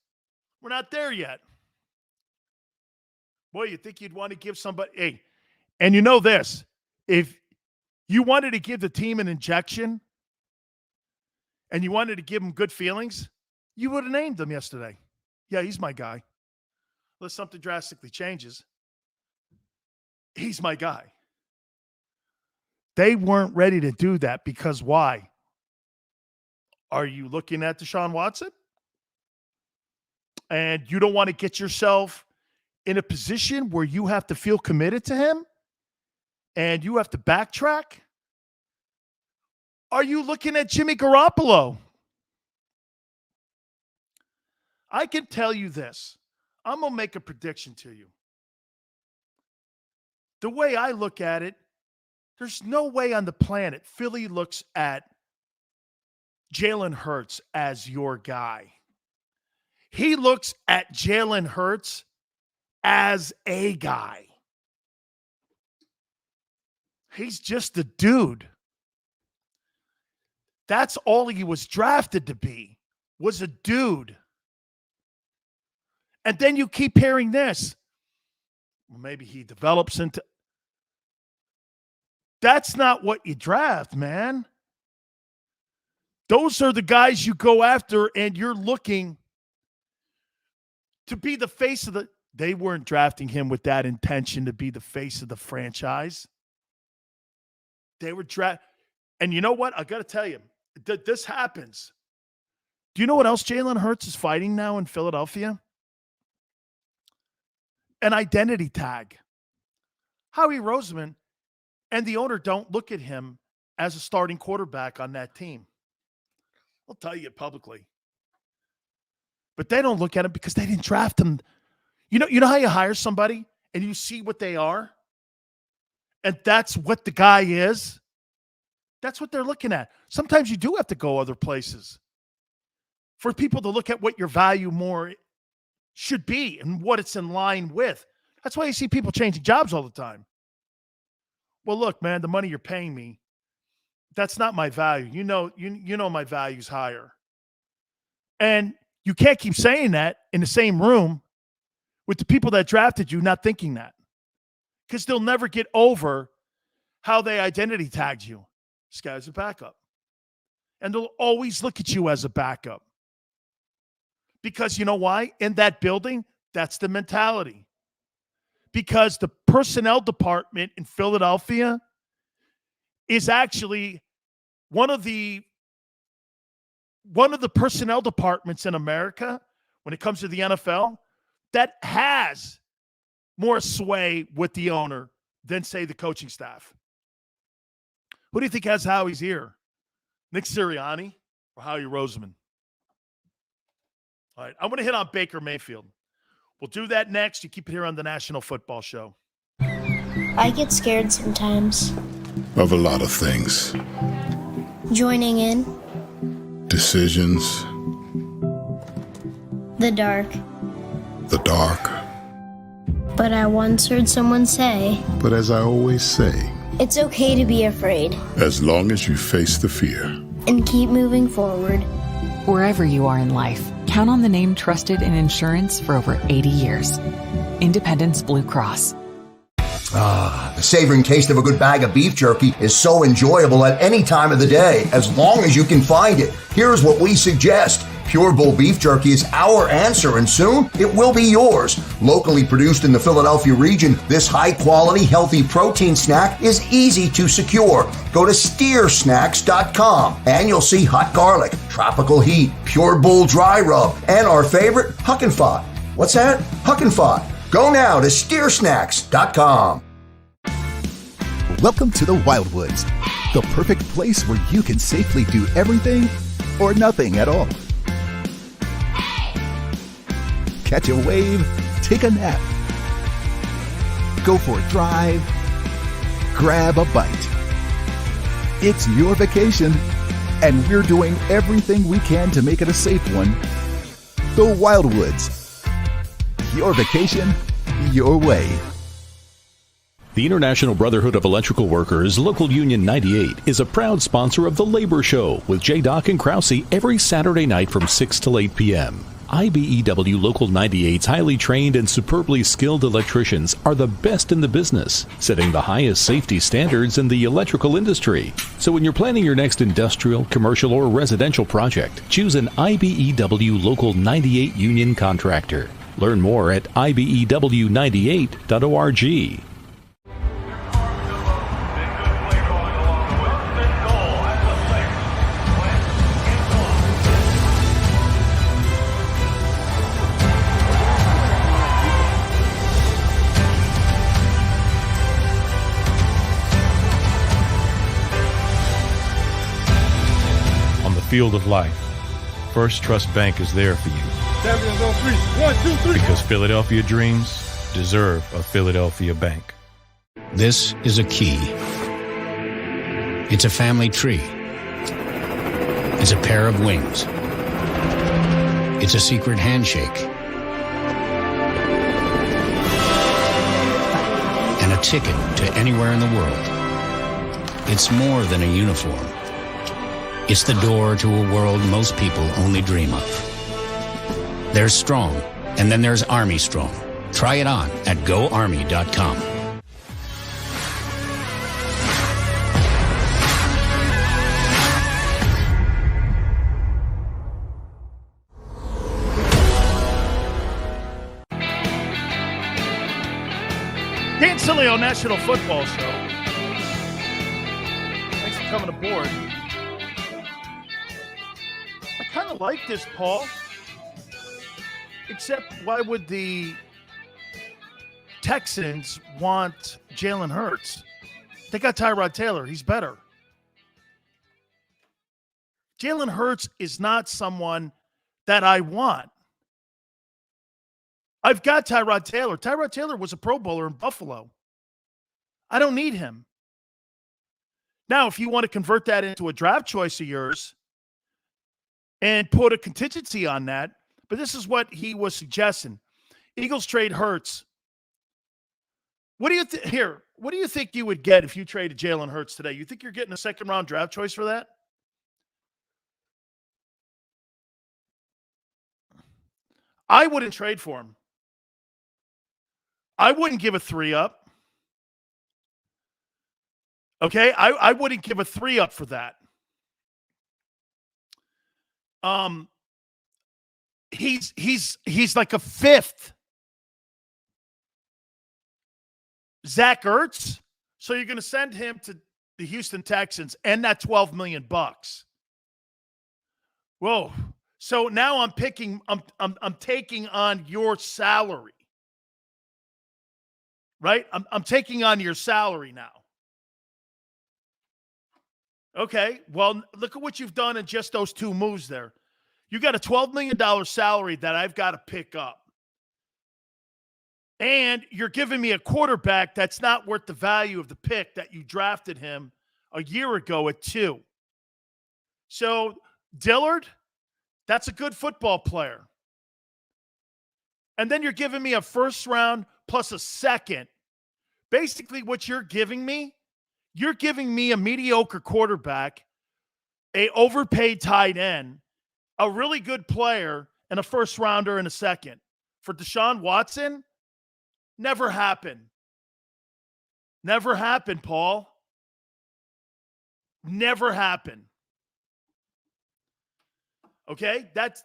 We're not there yet. Boy, you think you'd want to give somebody, hey, and you know this, if you wanted to give the team an injection and you wanted to give them good feelings, you would have named him yesterday. Yeah, he's my guy. Unless something drastically changes, he's my guy. They weren't ready to do that because why? Are you looking at Deshaun Watson? And you don't want to get yourself in a position where you have to feel committed to him and you have to backtrack? Are you looking at Jimmy Garoppolo? I can tell you this. I'm going to make a prediction to you. The way I look at it, there's no way on the planet Philly looks at Jalen Hurts as your guy. He looks at Jalen Hurts as a guy. He's just a dude. That's all he was drafted to be, was a dude. And then you keep hearing this. Well, maybe he develops into... That's not what you draft, man. Those are the guys you go after, and you're looking to be the face of the... They weren't drafting him with that intention to be the face of the franchise. They were And you know what? I got to tell you, this happens. Do you know what else Jalen Hurts is fighting now in Philadelphia? An identity tag. Howie Roseman and the owner don't look at him as a starting quarterback on that team. I'll tell you publicly. But they don't look at him because they didn't draft him. You know how you hire somebody and you see what they are? And that's what the guy is? That's what they're looking at. Sometimes you do have to go other places for people to look at what your value more should be and what it's in line with. That's why you see people changing jobs all the time. Well, look, man, the money you're paying me, that's not my value. You know my value's higher. And you can't keep saying that in the same room with the people that drafted you not thinking that. Because they'll never get over how they identity tagged you. This guy's a backup. And they'll always look at you as a backup. Because you know why? In that building, that's the mentality. Because the personnel department in Philadelphia is actually one of the personnel departments in America when it comes to the NFL that has more sway with the owner than, say, the coaching staff. Who do you think has Howie's ear? Nick Sirianni or Howie Roseman? All right, I'm going to hit on Baker Mayfield. We'll do that next. You keep it here on the National Football Show. I get scared sometimes. Of a lot of things. Joining in. Decisions. The dark. The dark. But I once heard someone say, But as I always say, it's okay to be afraid. as long as you face the fear. And keep moving forward. Wherever you are in life, count on the name trusted in insurance for over 80 years. Independence Blue Cross. The savoring taste of a good bag of beef jerky is so enjoyable at any time of the day, as long as you can find it. Here's what we suggest. Pure Bull beef jerky is our answer, and soon it will be yours. Locally produced in the Philadelphia region, this high-quality, healthy protein snack is easy to secure. Go to steersnacks.com, and you'll see hot garlic, tropical heat, Pure Bull dry rub, and our favorite, Huck and Fod. What's that? Huck and Fod. Go now to steersnacks.com. Welcome to the Wildwoods, the perfect place where you can safely do everything or nothing at all. Catch a wave, take a nap, go for a drive, grab a bite. It's your vacation, and we're doing everything we can to make it a safe one. The Wildwoods. Your vacation, your way. The International Brotherhood of Electrical Workers, Local Union 98, is a proud sponsor of The Labor Show with J. and Krause every Saturday night from 6 till 8 p.m. IBEW Local 98's highly trained and superbly skilled electricians are the best in the business, setting the highest safety standards in the electrical industry. So when you're planning your next industrial, commercial, or residential project, choose an IBEW Local 98 union contractor. Learn more at ibew98.org. Field of life, First Trust Bank is there for you. Champions on 3. 1, 2, 3. Because Philadelphia dreams deserve a Philadelphia bank. This is a key. It's a family tree. It's a pair of wings. It's a secret handshake. And a ticket to anywhere in the world. It's more than a uniform. It's the door to a world most people only dream of. There's Strong, and then there's Army Strong. Try it on at GoArmy.com. Dan Sileo, National Football Show. Thanks for coming aboard. I kind of like this, Paul. Except why would the Texans want Jalen Hurts? They got Tyrod Taylor. He's better. Jalen Hurts is not someone that I want. I've got Tyrod Taylor. Tyrod Taylor was a Pro Bowler in Buffalo. I don't need him. Now, if you want to convert that into a draft choice of yours and put a contingency on that, but this is what he was suggesting. Eagles trade Hurts. What do you what do you think you would get if you traded Jalen Hurts today? You think you're getting a second-round draft choice for that? I wouldn't trade for him. I wouldn't give a 3 up. Okay? I wouldn't give a 3 up for that. He's like a 5th Zach Ertz. So you're going to send him to the Houston Texans and that $12 million. Whoa. So now I'm taking on your salary. Right? I'm taking on your salary now. Okay. Well, look at what you've done in just those 2 moves there. You got a $12 million salary that I've got to pick up. And you're giving me a quarterback that's not worth the value of the pick that you drafted him a year ago at 2. So, Dillard, that's a good football player. And then you're giving me a first round plus a second. Basically, what you're giving me a mediocre quarterback, a overpaid tight end, a really good player, and a first rounder and a second. For Deshaun Watson, never happened. Never happened, Paul. Never happened. Okay? That's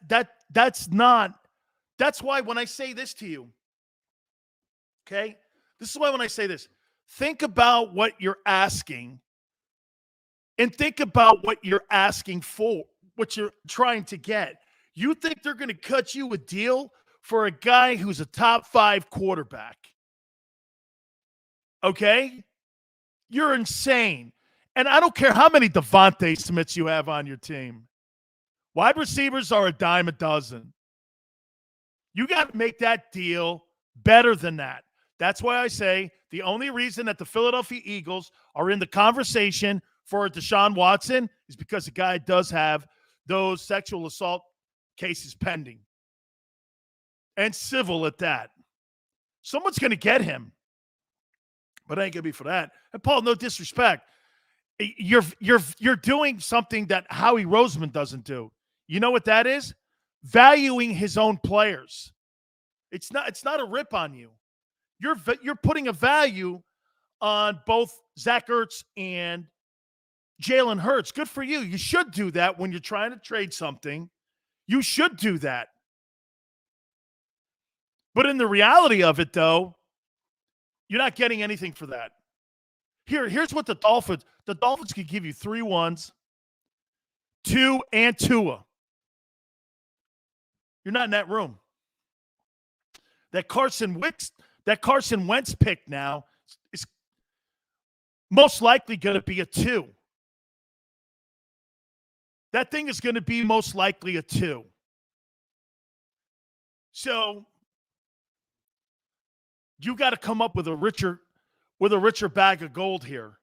why when I say this to you, okay? This is why when I say this, think about what you're asking and think about what you're asking for, what you're trying to get. You think they're going to cut you a deal for a guy who's a top 5 quarterback? Okay? You're insane. And I don't care how many Devontae Smiths you have on your team. Wide receivers are a dime a dozen. You got to make that deal better than that. That's why I say the only reason that the Philadelphia Eagles are in the conversation for Deshaun Watson is because the guy does have those sexual assault cases pending. And civil at that. Someone's going to get him. But I ain't going to be for that. And Paul, no disrespect. You're doing something that Howie Roseman doesn't do. You know what that is? Valuing his own players. It's not a rip on you. You're putting a value on both Zach Ertz and Jalen Hurts. Good for you. You should do that when you're trying to trade something. You should do that. But in the reality of it, though, you're not getting anything for that. Here's what the Dolphins could give you 3 1s, 2 and Tua. You're not in that room. That Carson Wentz pick now is most likely going to be a 2. That thing is going to be most likely a 2. So you got to come up with a richer bag of gold here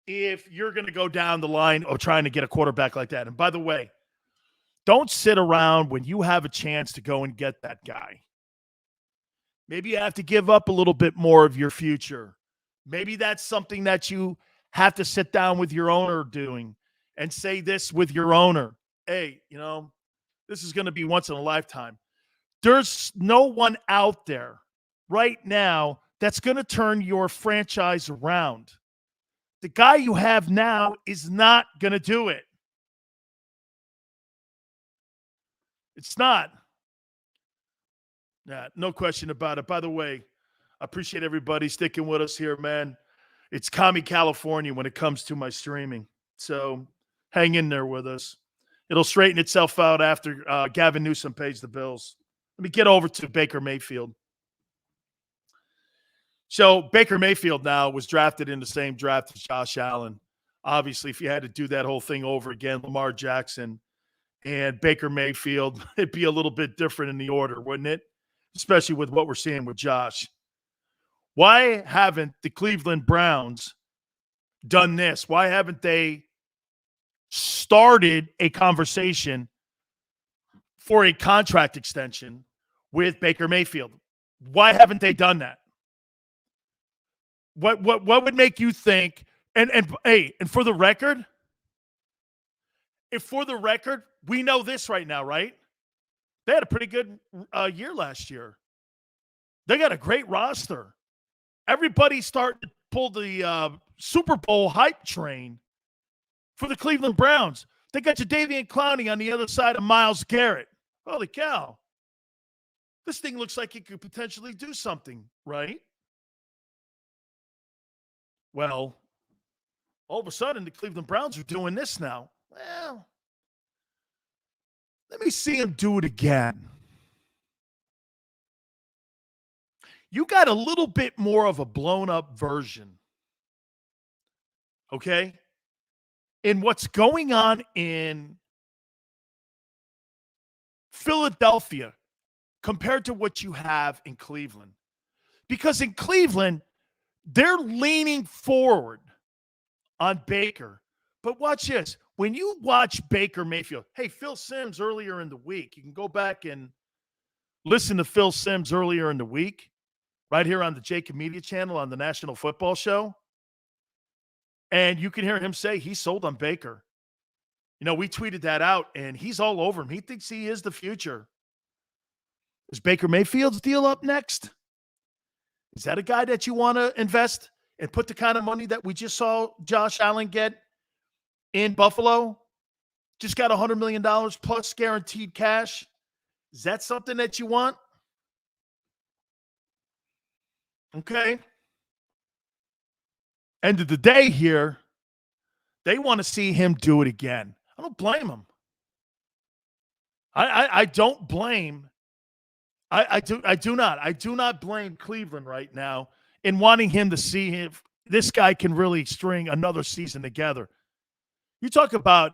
if you're going to go down the line of trying to get a quarterback like that. And by the way, don't sit around when you have a chance to go and get that guy. Maybe you have to give up a little bit more of your future. Maybe that's something that you have to sit down with your owner doing and say this with your owner. Hey, this is going to be once in a lifetime. There's no one out there right now that's going to turn your franchise around. The guy you have now is not going to do it. It's not. Yeah, no question about it. By the way, I appreciate everybody sticking with us here, man. It's Commie California when it comes to my streaming. So hang in there with us. It'll straighten itself out after Gavin Newsom pays the bills. Let me get over to Baker Mayfield. So Baker Mayfield now was drafted in the same draft as Josh Allen. Obviously, if you had to do that whole thing over again, Lamar Jackson and Baker Mayfield, it'd be a little bit different in the order, wouldn't it? Especially with what we're seeing with Josh. Why haven't the Cleveland Browns done this? Why haven't they started a conversation for a contract extension with Baker Mayfield? Why haven't they done that? What would make you think? And for the record, we know this right now, right? They had a pretty good year last year. They got a great roster. Everybody's starting to pull the Super Bowl hype train for the Cleveland Browns. They got Jadeveon Clowney on the other side of Myles Garrett. Holy cow. This thing looks like it could potentially do something, right? Well, all of a sudden, the Cleveland Browns are doing this now. Well, let me see him do it again. You got a little bit more of a blown-up version, okay, in what's going on in Philadelphia compared to what you have in Cleveland. Because in Cleveland, they're leaning forward on Baker. But watch this. When you watch Baker Mayfield, hey, Phil Simms earlier in the week, you can go back and listen to Phil Simms earlier in the week, right here on the JAKIB Media channel on the National Football Show. And you can hear him say he's sold on Baker. We tweeted that out, and he's all over him. He thinks he is the future. Is Baker Mayfield's deal up next? Is that a guy that you want to invest and put the kind of money that we just saw Josh Allen get in Buffalo? Just got $100 million plus guaranteed cash. Is that something that you want? Okay. End of the day here, they want to see him do it again. I don't blame him. I don't blame. I do not blame Cleveland right now in wanting him to see if this guy can really string another season together. You talk about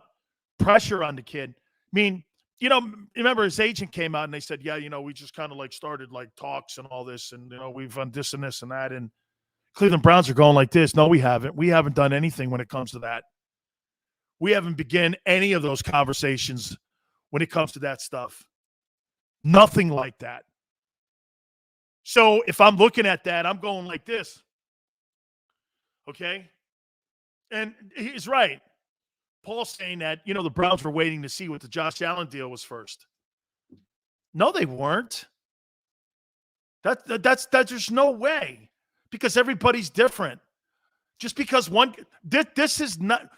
pressure on the kid. I mean, you know, remember his agent came out and they said, yeah, you know, we just kind of like started like talks and all this, and, you know, we've done this and this and that. And Cleveland Browns are going like this. No, we haven't. We haven't done anything when it comes to that. We haven't begun any of those conversations when it comes to that stuff. Nothing like that. So if I'm looking at that, I'm going like this. Okay? And he's right. Paul's saying that, you know, the Browns were waiting to see what the Josh Allen deal was first. No, they weren't. That's there's no way, because everybody's different. Just because this is not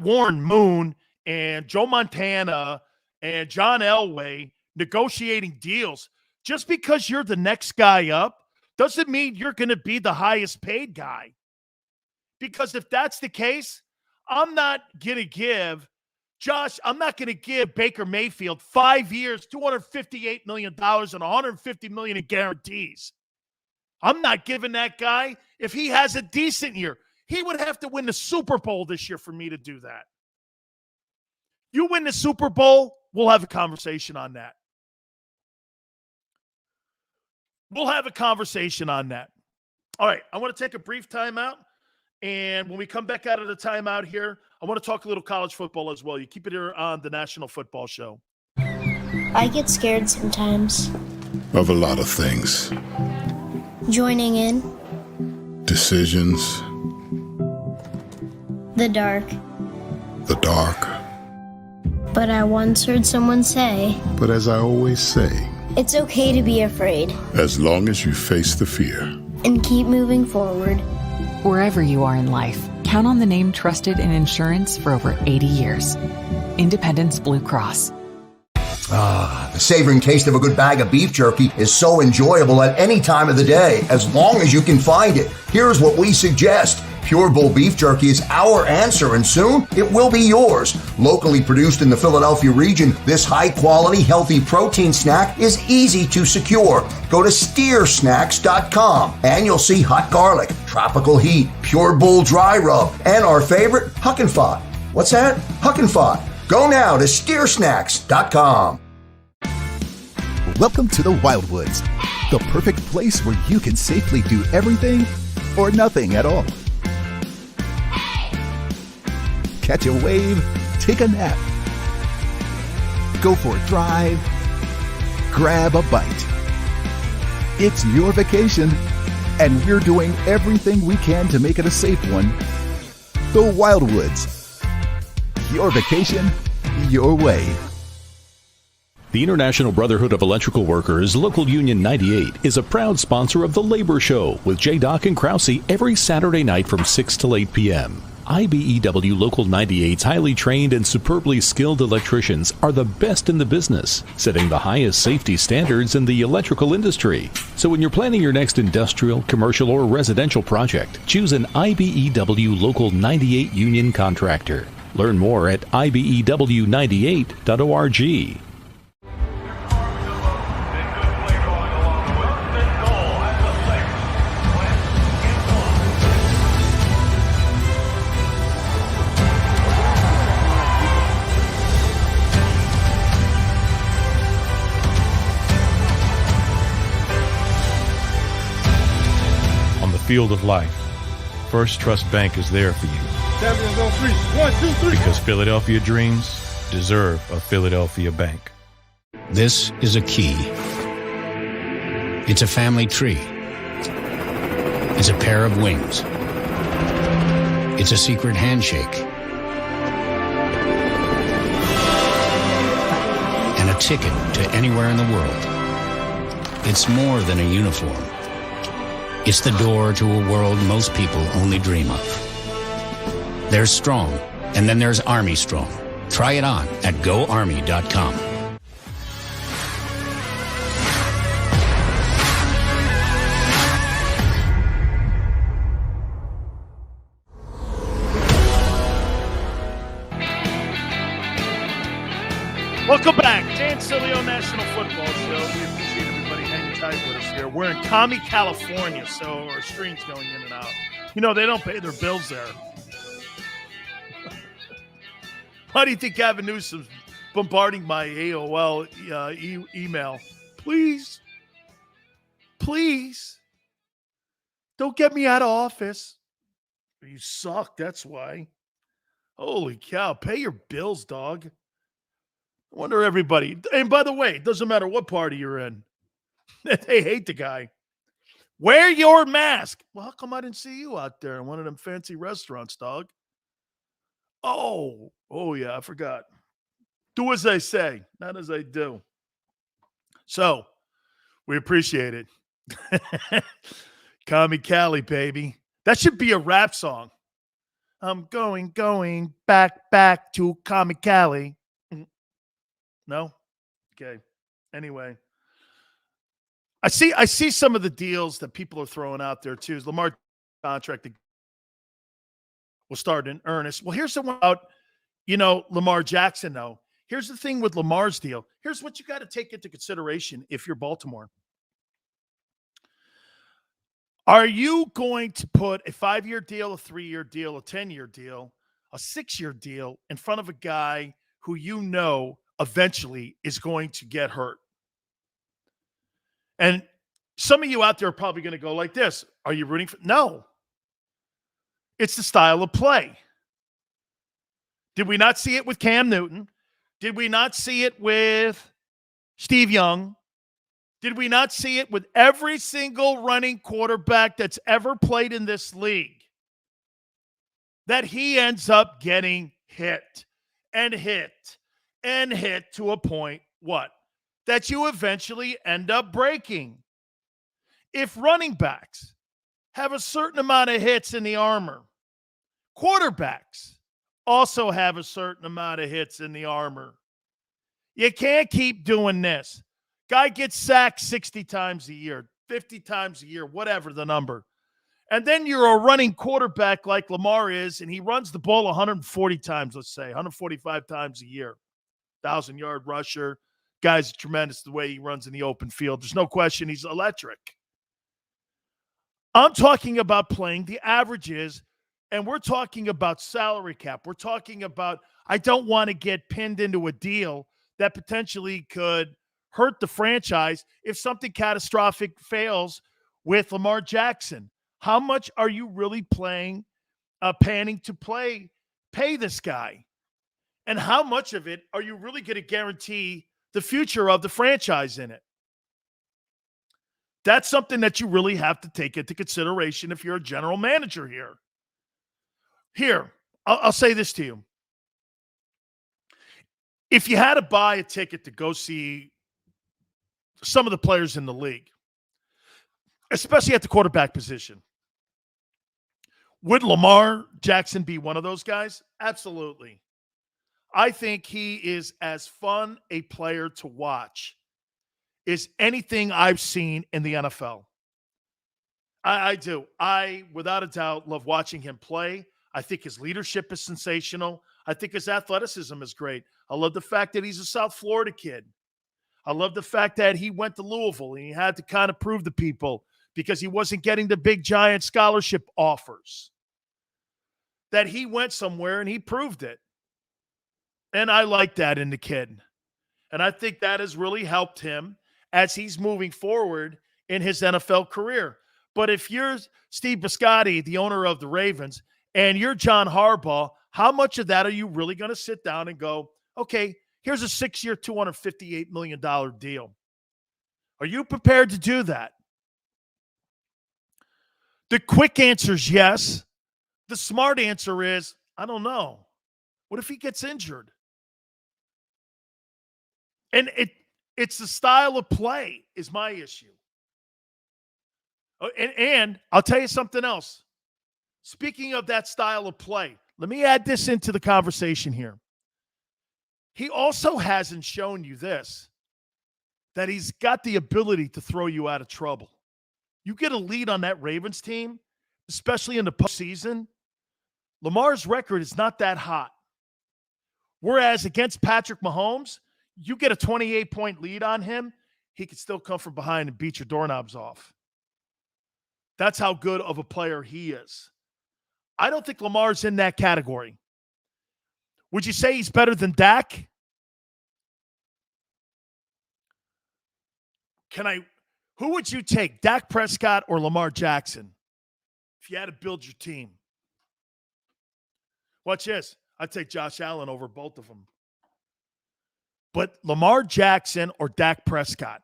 Warren Moon and Joe Montana and John Elway negotiating deals. Just because you're the next guy up doesn't mean you're going to be the highest paid guy. Because if that's the case, I'm not going to give Baker Mayfield 5 years, $258 million and $150 million in guarantees. I'm not giving that guy, if he has a decent year, he would have to win the Super Bowl this year for me to do that. You win the Super Bowl, we'll have a conversation on that. We'll have a conversation on that. All right, I want to take a brief timeout. And when we come back out of the timeout here, I want to talk a little college football as well. You keep it here on the National Football Show. I get scared sometimes. Of a lot of things. Joining in. Decisions. The dark. The dark. But I once heard someone say, But as I always say, it's okay to be afraid. As long as you face the fear. And keep moving forward. Wherever you are in life, count on the name trusted in insurance for over 80 years. Independence Blue Cross. The savoring taste of a good bag of beef jerky is so enjoyable at any time of the day, as long as you can find it. Here's what we suggest. Pure Bull beef jerky is our answer, and soon it will be yours. Locally produced in the Philadelphia region, this high-quality, healthy protein snack is easy to secure. Go to steersnacks.com, and you'll see hot garlic, tropical heat, Pure Bull dry rub, and our favorite, Huck and Fod. What's that? Huck and Fod. Go now to steersnacks.com. Welcome to the Wildwoods, the perfect place where you can safely do everything or nothing at all. Catch a wave, take a nap, go for a drive, grab a bite. It's your vacation, and we're doing everything we can to make it a safe one. The Wildwoods. Your vacation, your way. The International Brotherhood of Electrical Workers, Local Union 98, is a proud sponsor of The Labor Show with J. and Krause every Saturday night from 6 till 8 p.m. IBEW Local 98's highly trained and superbly skilled electricians are the best in the business, setting the highest safety standards in the electrical industry. So when you're planning your next industrial, commercial, or residential project, choose an IBEW Local 98 union contractor. Learn more at IBEW98.org. Field of life, First Trust Bank is there for you. Champions on 3. 1, 2, 3. Because Philadelphia dreams deserve a Philadelphia bank. This is a key. It's a family tree. It's a pair of wings. It's a secret handshake. And a ticket to anywhere in the world. It's more than a uniform. It's the door to a world most people only dream of. There's strong, and then there's Army Strong. Try it on at GoArmy.com. Welcome back. Dan Sileo, National Football Show. We appreciate everybody hanging tight with us here. We're in Commie, California, so our stream's going in and out. You know, they don't pay their bills there. Why do you think Gavin Newsom's bombarding my AOL email? Please, don't get me out of office. You suck, that's why. Holy cow, pay your bills, dog. I wonder everybody, and by the way, it doesn't matter what party you're in. They hate the guy. Wear your mask. Well, how come I didn't see you out there in one of them fancy restaurants, dog? Oh, yeah, I forgot. Do as I say, not as I do. So, we appreciate it. Commie Cali, baby. That should be a rap song. I'm going back to Commie Cali. No? Okay. Anyway. I see some of the deals that people are throwing out there too. Lamar contract will start in earnest. Well, here's the one about, Lamar Jackson, though. Here's the thing with Lamar's deal. Here's what you got to take into consideration if you're Baltimore. Are you going to put a 5-year deal, a 3-year deal, a 10-year deal, a 6-year deal in front of a guy who eventually is going to get hurt? And some of you out there are probably going to go like this. Are you rooting for? No. It's the style of play. Did we not see it with Cam Newton? Did we not see it with Steve Young? Did we not see it with every single running quarterback that's ever played in this league? That he ends up getting hit and hit and hit to a point, what? That you eventually end up breaking. If running backs have a certain amount of hits in the armor, quarterbacks also have a certain amount of hits in the armor. You can't keep doing this. Guy gets sacked 60 times a year, 50 times a year, whatever the number. And then you're a running quarterback like Lamar is, and he runs the ball 140 times, let's say, 145 times a year. 1,000-yard rusher. Guy's tremendous the way he runs in the open field. There's no question he's electric. I'm talking about playing the averages, and we're talking about salary cap. We're talking about I don't want to get pinned into a deal that potentially could hurt the franchise if something catastrophic fails with Lamar Jackson. How much are you really planning to pay this guy? And how much of it are you really going to guarantee the future of the franchise in it? That's something that you really have to take into consideration if you're a general manager here. Here, I'll say this to you. If you had to buy a ticket to go see some of the players in the league, especially at the quarterback position, would Lamar Jackson be one of those guys? Absolutely. I think he is as fun a player to watch as anything I've seen in the NFL. I do. I, without a doubt, love watching him play. I think his leadership is sensational. I think his athleticism is great. I love the fact that he's a South Florida kid. I love the fact that he went to Louisville and he had to kind of prove to people because he wasn't getting the big giant scholarship offers. That he went somewhere and he proved it. And I like that in the kid. And I think that has really helped him as he's moving forward in his NFL career. But if you're Steve Biscotti, the owner of the Ravens, and you're John Harbaugh, how much of that are you really going to sit down and go, okay, here's a 6-year, $258 million deal? Are you prepared to do that? The quick answer is yes. The smart answer is, I don't know. What if he gets injured? And it's the style of play is my issue. Oh, and I'll tell you something else. Speaking of that style of play, let me add this into the conversation here. He also hasn't shown you this, that he's got the ability to throw you out of trouble. You get a lead on that Ravens team, especially in the postseason, Lamar's record is not that hot. Whereas against Patrick Mahomes, you get a 28-point lead on him, he could still come from behind and beat your doorknobs off. That's how good of a player he is. I don't think Lamar's in that category. Would you say he's better than Dak? Who would you take, Dak Prescott or Lamar Jackson, if you had to build your team? Watch this. I'd take Josh Allen over both of them. But Lamar Jackson or Dak Prescott?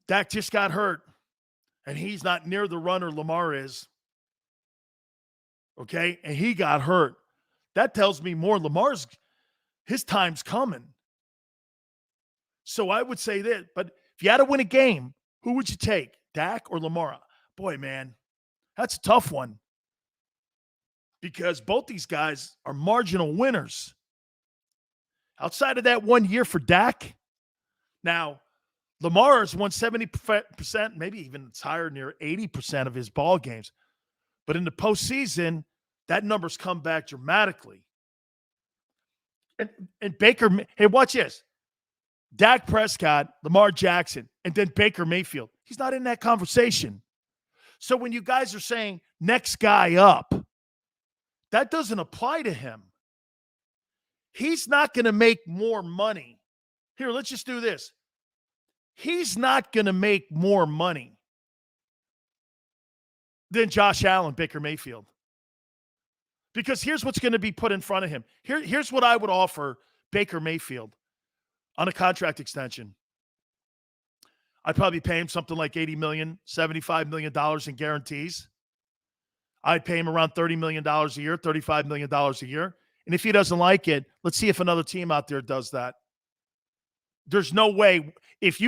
Dak just got hurt, and he's not near the runner Lamar is. Okay? And he got hurt. That tells me more. His time's coming. So I would say that. But if you had to win a game, who would you take, Dak or Lamar? Boy, man, that's a tough one. Because both these guys are marginal winners. Outside of that 1 year for Dak, now Lamar has won 70%, maybe even it's higher, near 80% of his ball games. But in the postseason, that number's come back dramatically. And Baker, hey, watch this. Dak Prescott, Lamar Jackson, and then Baker Mayfield. He's not in that conversation. So when you guys are saying next guy up, that doesn't apply to him. He's not going to make more money. Here, let's just do this. He's not going to make more money than Josh Allen, Baker Mayfield. Because here's what's going to be put in front of him. Here's what I would offer Baker Mayfield on a contract extension. I'd probably pay him something like $80 million, $75 million in guarantees. I'd pay him around $30 million a year, $35 million a year. And if he doesn't like it, let's see if another team out there does that. There's no way. If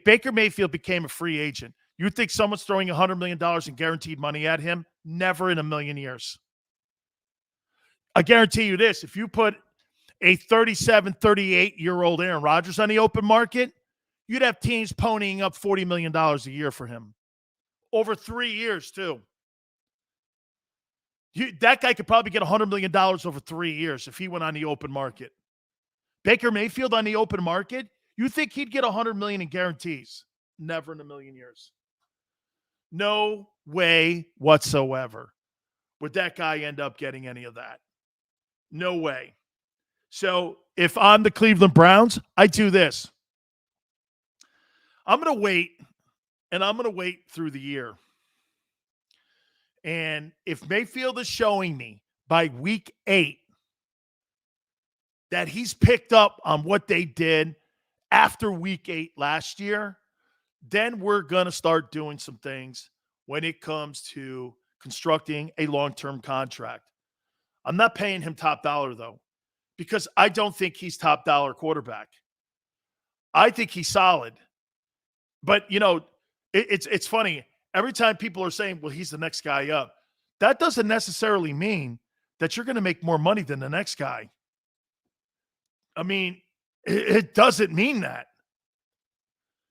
Baker Mayfield became a free agent, you think someone's throwing $100 million in guaranteed money at him? Never in a million years. I guarantee you this. If you put a 37, 38-year-old Aaron Rodgers on the open market, you'd have teams ponying up $40 million a year for him. Over 3 years, too. That guy could probably get $100 million over 3 years if he went on the open market. Baker Mayfield on the open market, you think he'd get $100 million in guarantees? Never in a million years. No way whatsoever would that guy end up getting any of that. No way. So if I'm the Cleveland Browns, I do this. I'm going to wait, and I'm going to wait through the year. And if Mayfield is showing me by week 8 that he's picked up on what they did after week 8 last year, then we're going to start doing some things when it comes to constructing a long-term contract. I'm not paying him top dollar, though, because I don't think he's top dollar quarterback. I think he's solid. But, it's funny. Every time people are saying, well, he's the next guy up, that doesn't necessarily mean that you're going to make more money than the next guy. I mean, it doesn't mean that.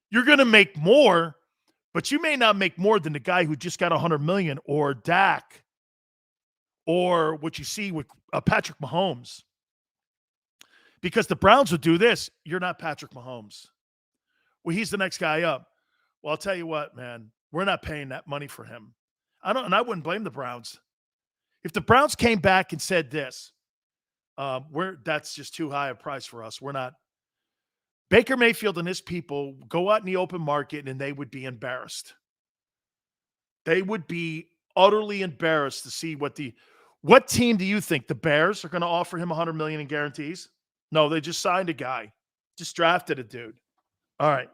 You're going to make more, but you may not make more than the guy who just got $100 million or Dak or what you see with Patrick Mahomes. Because the Browns would do this. You're not Patrick Mahomes. Well, he's the next guy up. Well, I'll tell you what, man. We're not paying that money for him. And I wouldn't blame the Browns. If the Browns came back and said this, that's just too high a price for us. We're not. Baker Mayfield and his people go out in the open market and they would be embarrassed. They would be utterly embarrassed to see what team do you think the Bears are going to offer him $100 million in guarantees? No, they just signed a guy, just drafted a dude. All right.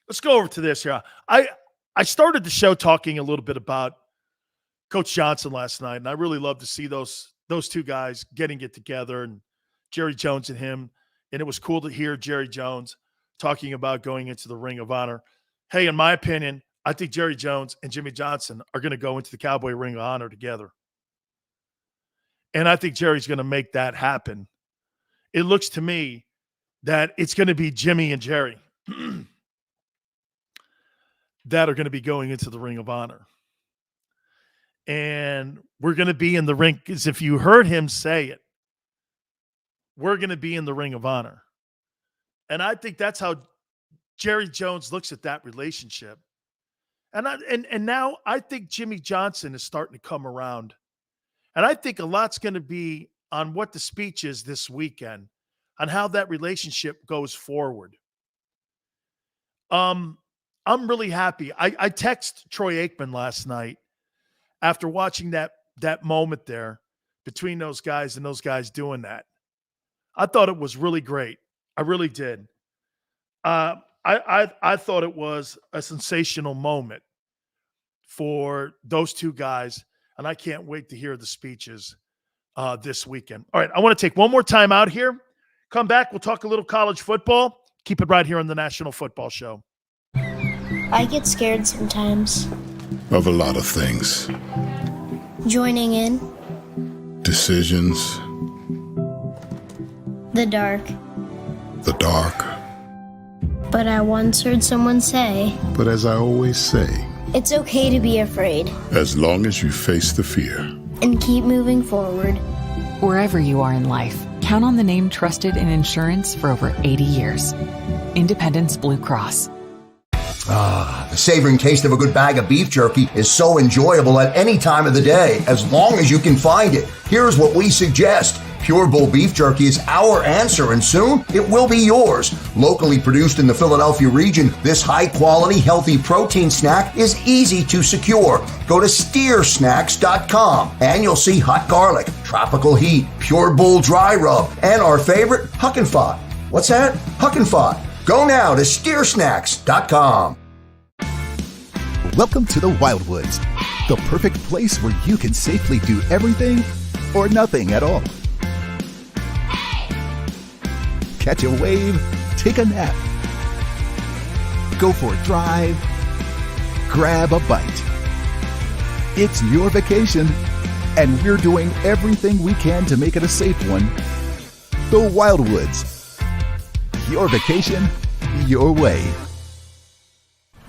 Let's go over to this here. I started the show talking a little bit about Coach Johnson last night, and I really love to see those two guys getting it together, and Jerry Jones and him. And it was cool to hear Jerry Jones talking about going into the Ring of Honor. Hey, in my opinion, I think Jerry Jones and Jimmy Johnson are going to go into the Cowboy Ring of Honor together. And I think Jerry's going to make that happen. It looks to me that it's going to be Jimmy and Jerry that are going to be going into the Ring of Honor. And we're going to be in the ring, because if you heard him say it, we're going to be in the Ring of Honor. And I think that's how Jerry Jones looks at that relationship. And now I think Jimmy Johnson is starting to come around. And I think a lot's going to be on what the speech is this weekend, on how that relationship goes forward. I'm really happy. I texted Troy Aikman last night after watching that moment there between those guys and those guys doing that. I thought it was really great. I really did. I thought it was a sensational moment for those two guys, and I can't wait to hear the speeches this weekend. All right, I want to take one more time out here. Come back, we'll talk a little college football. Keep it right here on the National Football Show. I get scared sometimes. Of a lot of things. Joining in. Decisions. The dark. The dark. But I once heard someone say, But as I always say, it's okay to be afraid. as long as you face the fear. And keep moving forward. Wherever you are in life, count on the name trusted in insurance for over 80 years. Independence Blue Cross. The savoring taste of a good bag of beef jerky is so enjoyable at any time of the day, as long as you can find it. Here's what we suggest. Pure Bull beef jerky is our answer, and soon it will be yours. Locally produced in the Philadelphia region, this high-quality, healthy protein snack is easy to secure. Go to steersnacks.com, and you'll see hot garlic, tropical heat, Pure Bull dry rub, and our favorite, Huck and Fod. What's that? Huck and Fod. Go now to steersnacks.com. Welcome to the Wildwoods, the perfect place where you can safely do everything or nothing at all. Catch a wave, take a nap, go for a drive, grab a bite. It's your vacation, and we're doing everything we can to make it a safe one. The Wildwoods. Your vacation, your way.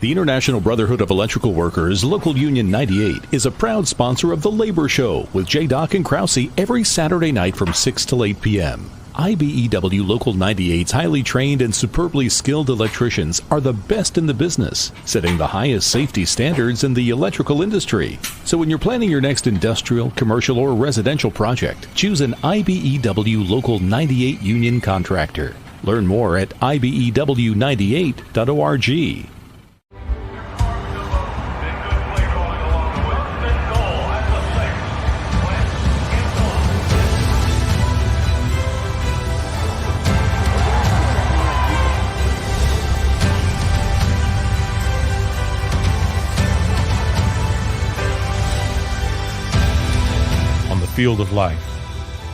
The International Brotherhood of Electrical Workers, Local Union 98, is a proud sponsor of The Labor Show with J. and Krause every Saturday night from 6 till 8 p.m. IBEW Local 98's highly trained and superbly skilled electricians are the best in the business, setting the highest safety standards in the electrical industry. So when you're planning your next industrial, commercial, or residential project, choose an IBEW Local 98 union contractor. Learn more at ibew98.org. On the field of life,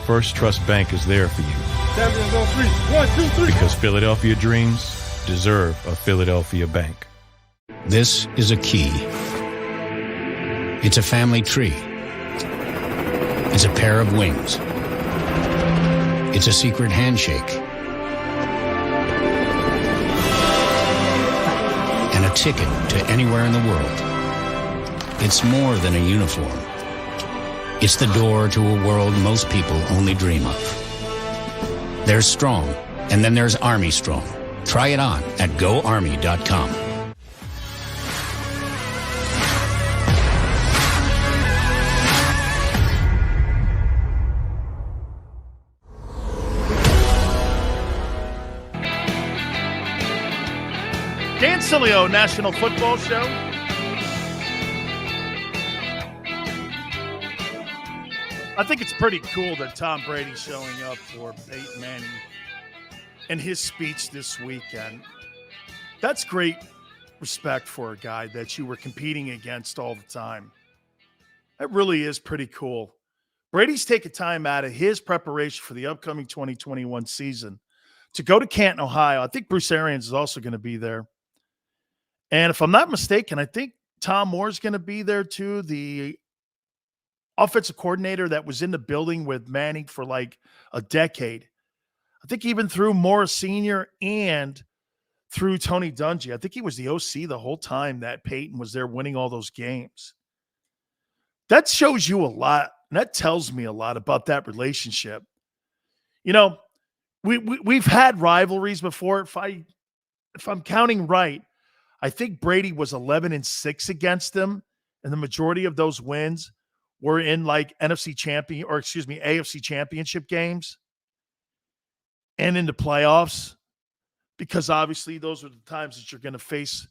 First Trust Bank is there for you. Champions on three. 1, 2, 3. Because Philadelphia dreams deserve a Philadelphia bank. This is a key. It's a family tree. It's a pair of wings. It's a secret handshake. And a ticket to anywhere in the world. It's more than a uniform. It's the door to a world most people only dream of. There's Strong, and then there's Army Strong. Try it on at GoArmy.com. Dan Sileo, National Football Show. I think it's pretty cool that Tom Brady's showing up for Peyton Manning and his speech this weekend. That's great respect for a guy that you were competing against all the time. That really is pretty cool. Brady's taking time out of his preparation for the upcoming 2021 season to go to Canton, Ohio. I think Bruce Arians is also going to be there. And if I'm not mistaken, I think Tom Moore's going to be there too, the offensive coordinator that was in the building with Manning for like a decade. I think even through Morris Sr. and through Tony Dungy. I think he was the OC the whole time that Peyton was there winning all those games. That shows you a lot, and that tells me a lot about that relationship. You know, we've had rivalries before. If I'm counting right, I think Brady was 11-6 against them, and the majority of those wins were in like AFC championship games and in the playoffs, because obviously those are the times that you're going to face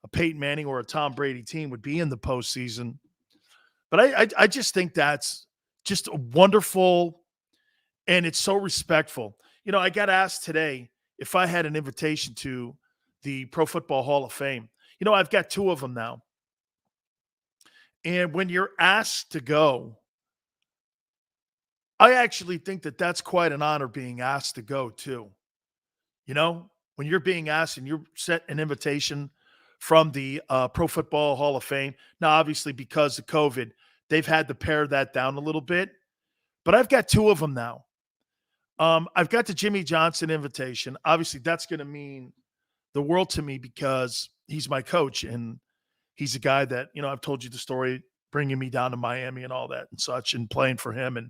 a Peyton Manning or a Tom Brady team would be in the postseason. But I just think that's just a wonderful, and it's so respectful. You know, I got asked today if I had an invitation to the Pro Football Hall of Fame. You know, I've got 2 of them now. And when you're asked to go, I actually think that that's quite an honor being asked to go too. You know, when you're being asked and you're set an invitation from the Pro Football Hall of Fame. Now, obviously, because of COVID, they've had to pare that down a little bit. But I've got 2 of them now. I've got the Jimmy Johnson invitation. Obviously, that's going to mean the world to me because he's my coach, and he's a guy that, you know, I've told you the story, bringing me down to Miami and all that and such, and playing for him, and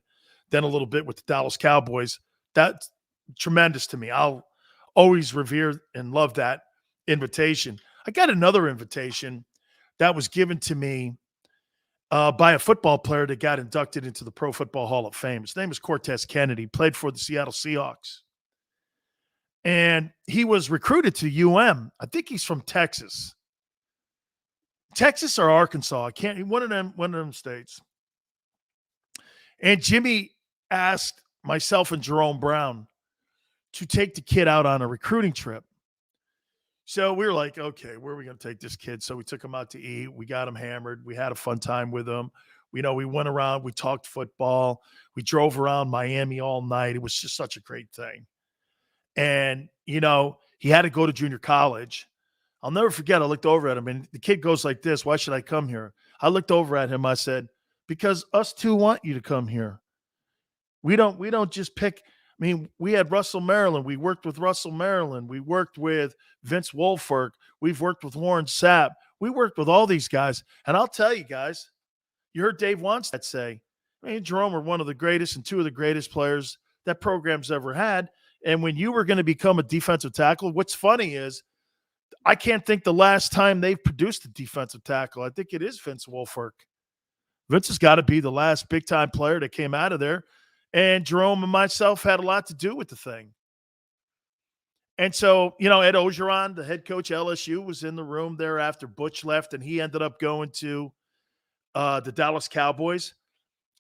then a little bit with the Dallas Cowboys. That's tremendous to me. I'll always revere and love that invitation. I got another invitation that was given to me by a football player that got inducted into the Pro Football Hall of Fame. His name is Cortez Kennedy, played for the Seattle Seahawks. And he was recruited to UM. I think he's from Texas. Texas or Arkansas. I can't, one of them states. And Jimmy asked myself and Jerome Brown to take the kid out on a recruiting trip. So we were like, okay, where are we going to take this kid? So we took him out to eat. We got him hammered. We had a fun time with him. We went around. We talked football. We drove around Miami all night. It was just such a great thing. And, you know, he had to go to junior college. I'll never forget, I looked over at him, and the kid goes like this: why should I come here? I looked over at him. I said, because us 2 want you to come here. We don't just pick. I mean, we had Russell Maryland. We worked with Russell Maryland. We worked with Vince Wilfork. We've worked with Warren Sapp. We worked with all these guys. And I'll tell you guys, you heard Dave Wannstedt say, I mean, Jerome are one of the greatest and 2 of the greatest players that program's ever had. And when you were going to become a defensive tackle, what's funny is I can't think the last time they've produced a defensive tackle. I think it is Vince Wilfork. Vince has got to be the last big-time player that came out of there. And Jerome and myself had a lot to do with the thing. And so, you know, Ed Ogeron, the head coach at LSU, was in the room there after Butch left, and he ended up going to the Dallas Cowboys.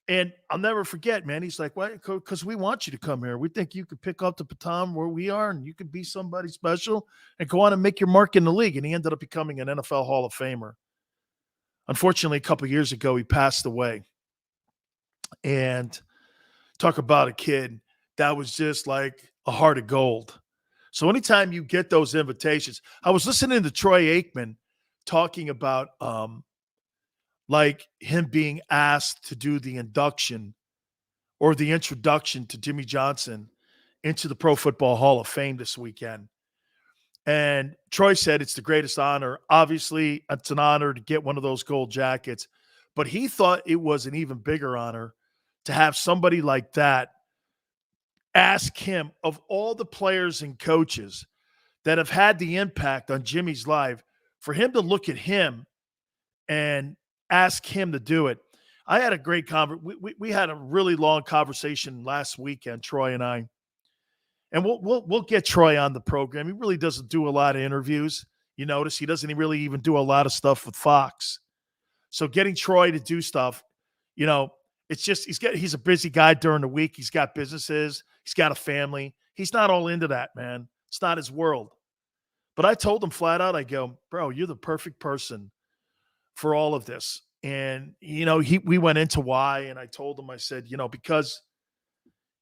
And I'll never forget, man, he's like, why? Because we want you to come here. We think you could pick up the baton where we are, and you could be somebody special and go on and make your mark in the league. And he ended up becoming an NFL Hall of Famer. Unfortunately, a couple of years ago, he passed away. And talk about a kid that was just like a heart of gold. So anytime you get those invitations, I was listening to Troy Aikman talking about like him being asked to do the induction or the introduction to Jimmy Johnson into the Pro Football Hall of Fame this weekend. And Troy said it's the greatest honor. Obviously, it's an honor to get one of those gold jackets, but he thought it was an even bigger honor to have somebody like that ask him, of all the players and coaches that have had the impact on Jimmy's life, for him to look at him and ask him to do it. I had a great we had a really long conversation last weekend, Troy and I. And we'll get Troy on the program. He really doesn't do a lot of interviews. You notice he doesn't really even do a lot of stuff with Fox. So getting Troy to do stuff, you know, it's just he's a busy guy during the week. He's got businesses. He's got a family. He's not all into that, man. It's not his world. But I told him flat out, I go, bro, you're the perfect person for all of this. And, you know, we went into why, and I told him, I said, you know, because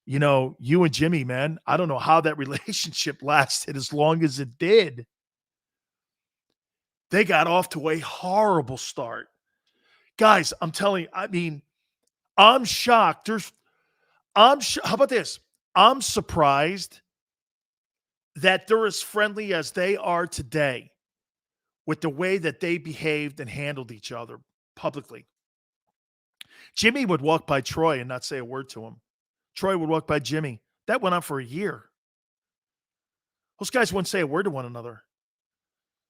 you know, you and Jimmy, man, I don't know how that relationship lasted as long as it did. They got off to a horrible start. Guys, I'm telling you, I mean, I'm shocked. How about this? I'm surprised that they're as friendly as they are today with the way that they behaved and handled each other publicly. Jimmy would walk by Troy and not say a word to him. Troy would walk by Jimmy. That went on for a year. Those guys wouldn't say a word to one another.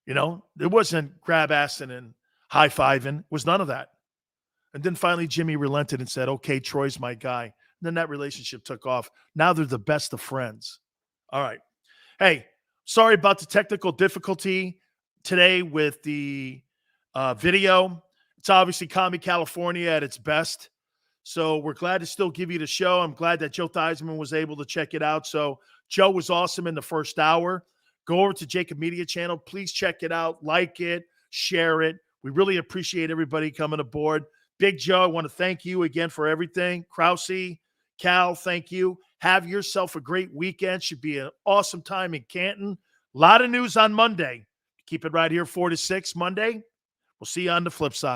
You know, it wasn't grab-assing and high-fiving. It was none of that. And then finally Jimmy relented and said, okay, Troy's my guy. And then that relationship took off. Now they're the best of friends. All right. Hey, sorry about the technical difficulty today with the video. It's obviously Commie California at its best. So we're glad to still give you the show. I'm glad that Joe Theismann was able to check it out. So Joe was awesome in the first hour. Go over to JAKIB Media channel. Please check it out. Like it. Share it. We really appreciate everybody coming aboard. Big Joe, I want to thank you again for everything. Krause, Cal, thank you. Have yourself a great weekend. Should be an awesome time in Canton. A lot of news on Monday. Keep it right here, 4 to 6 Monday. We'll see you on the flip side.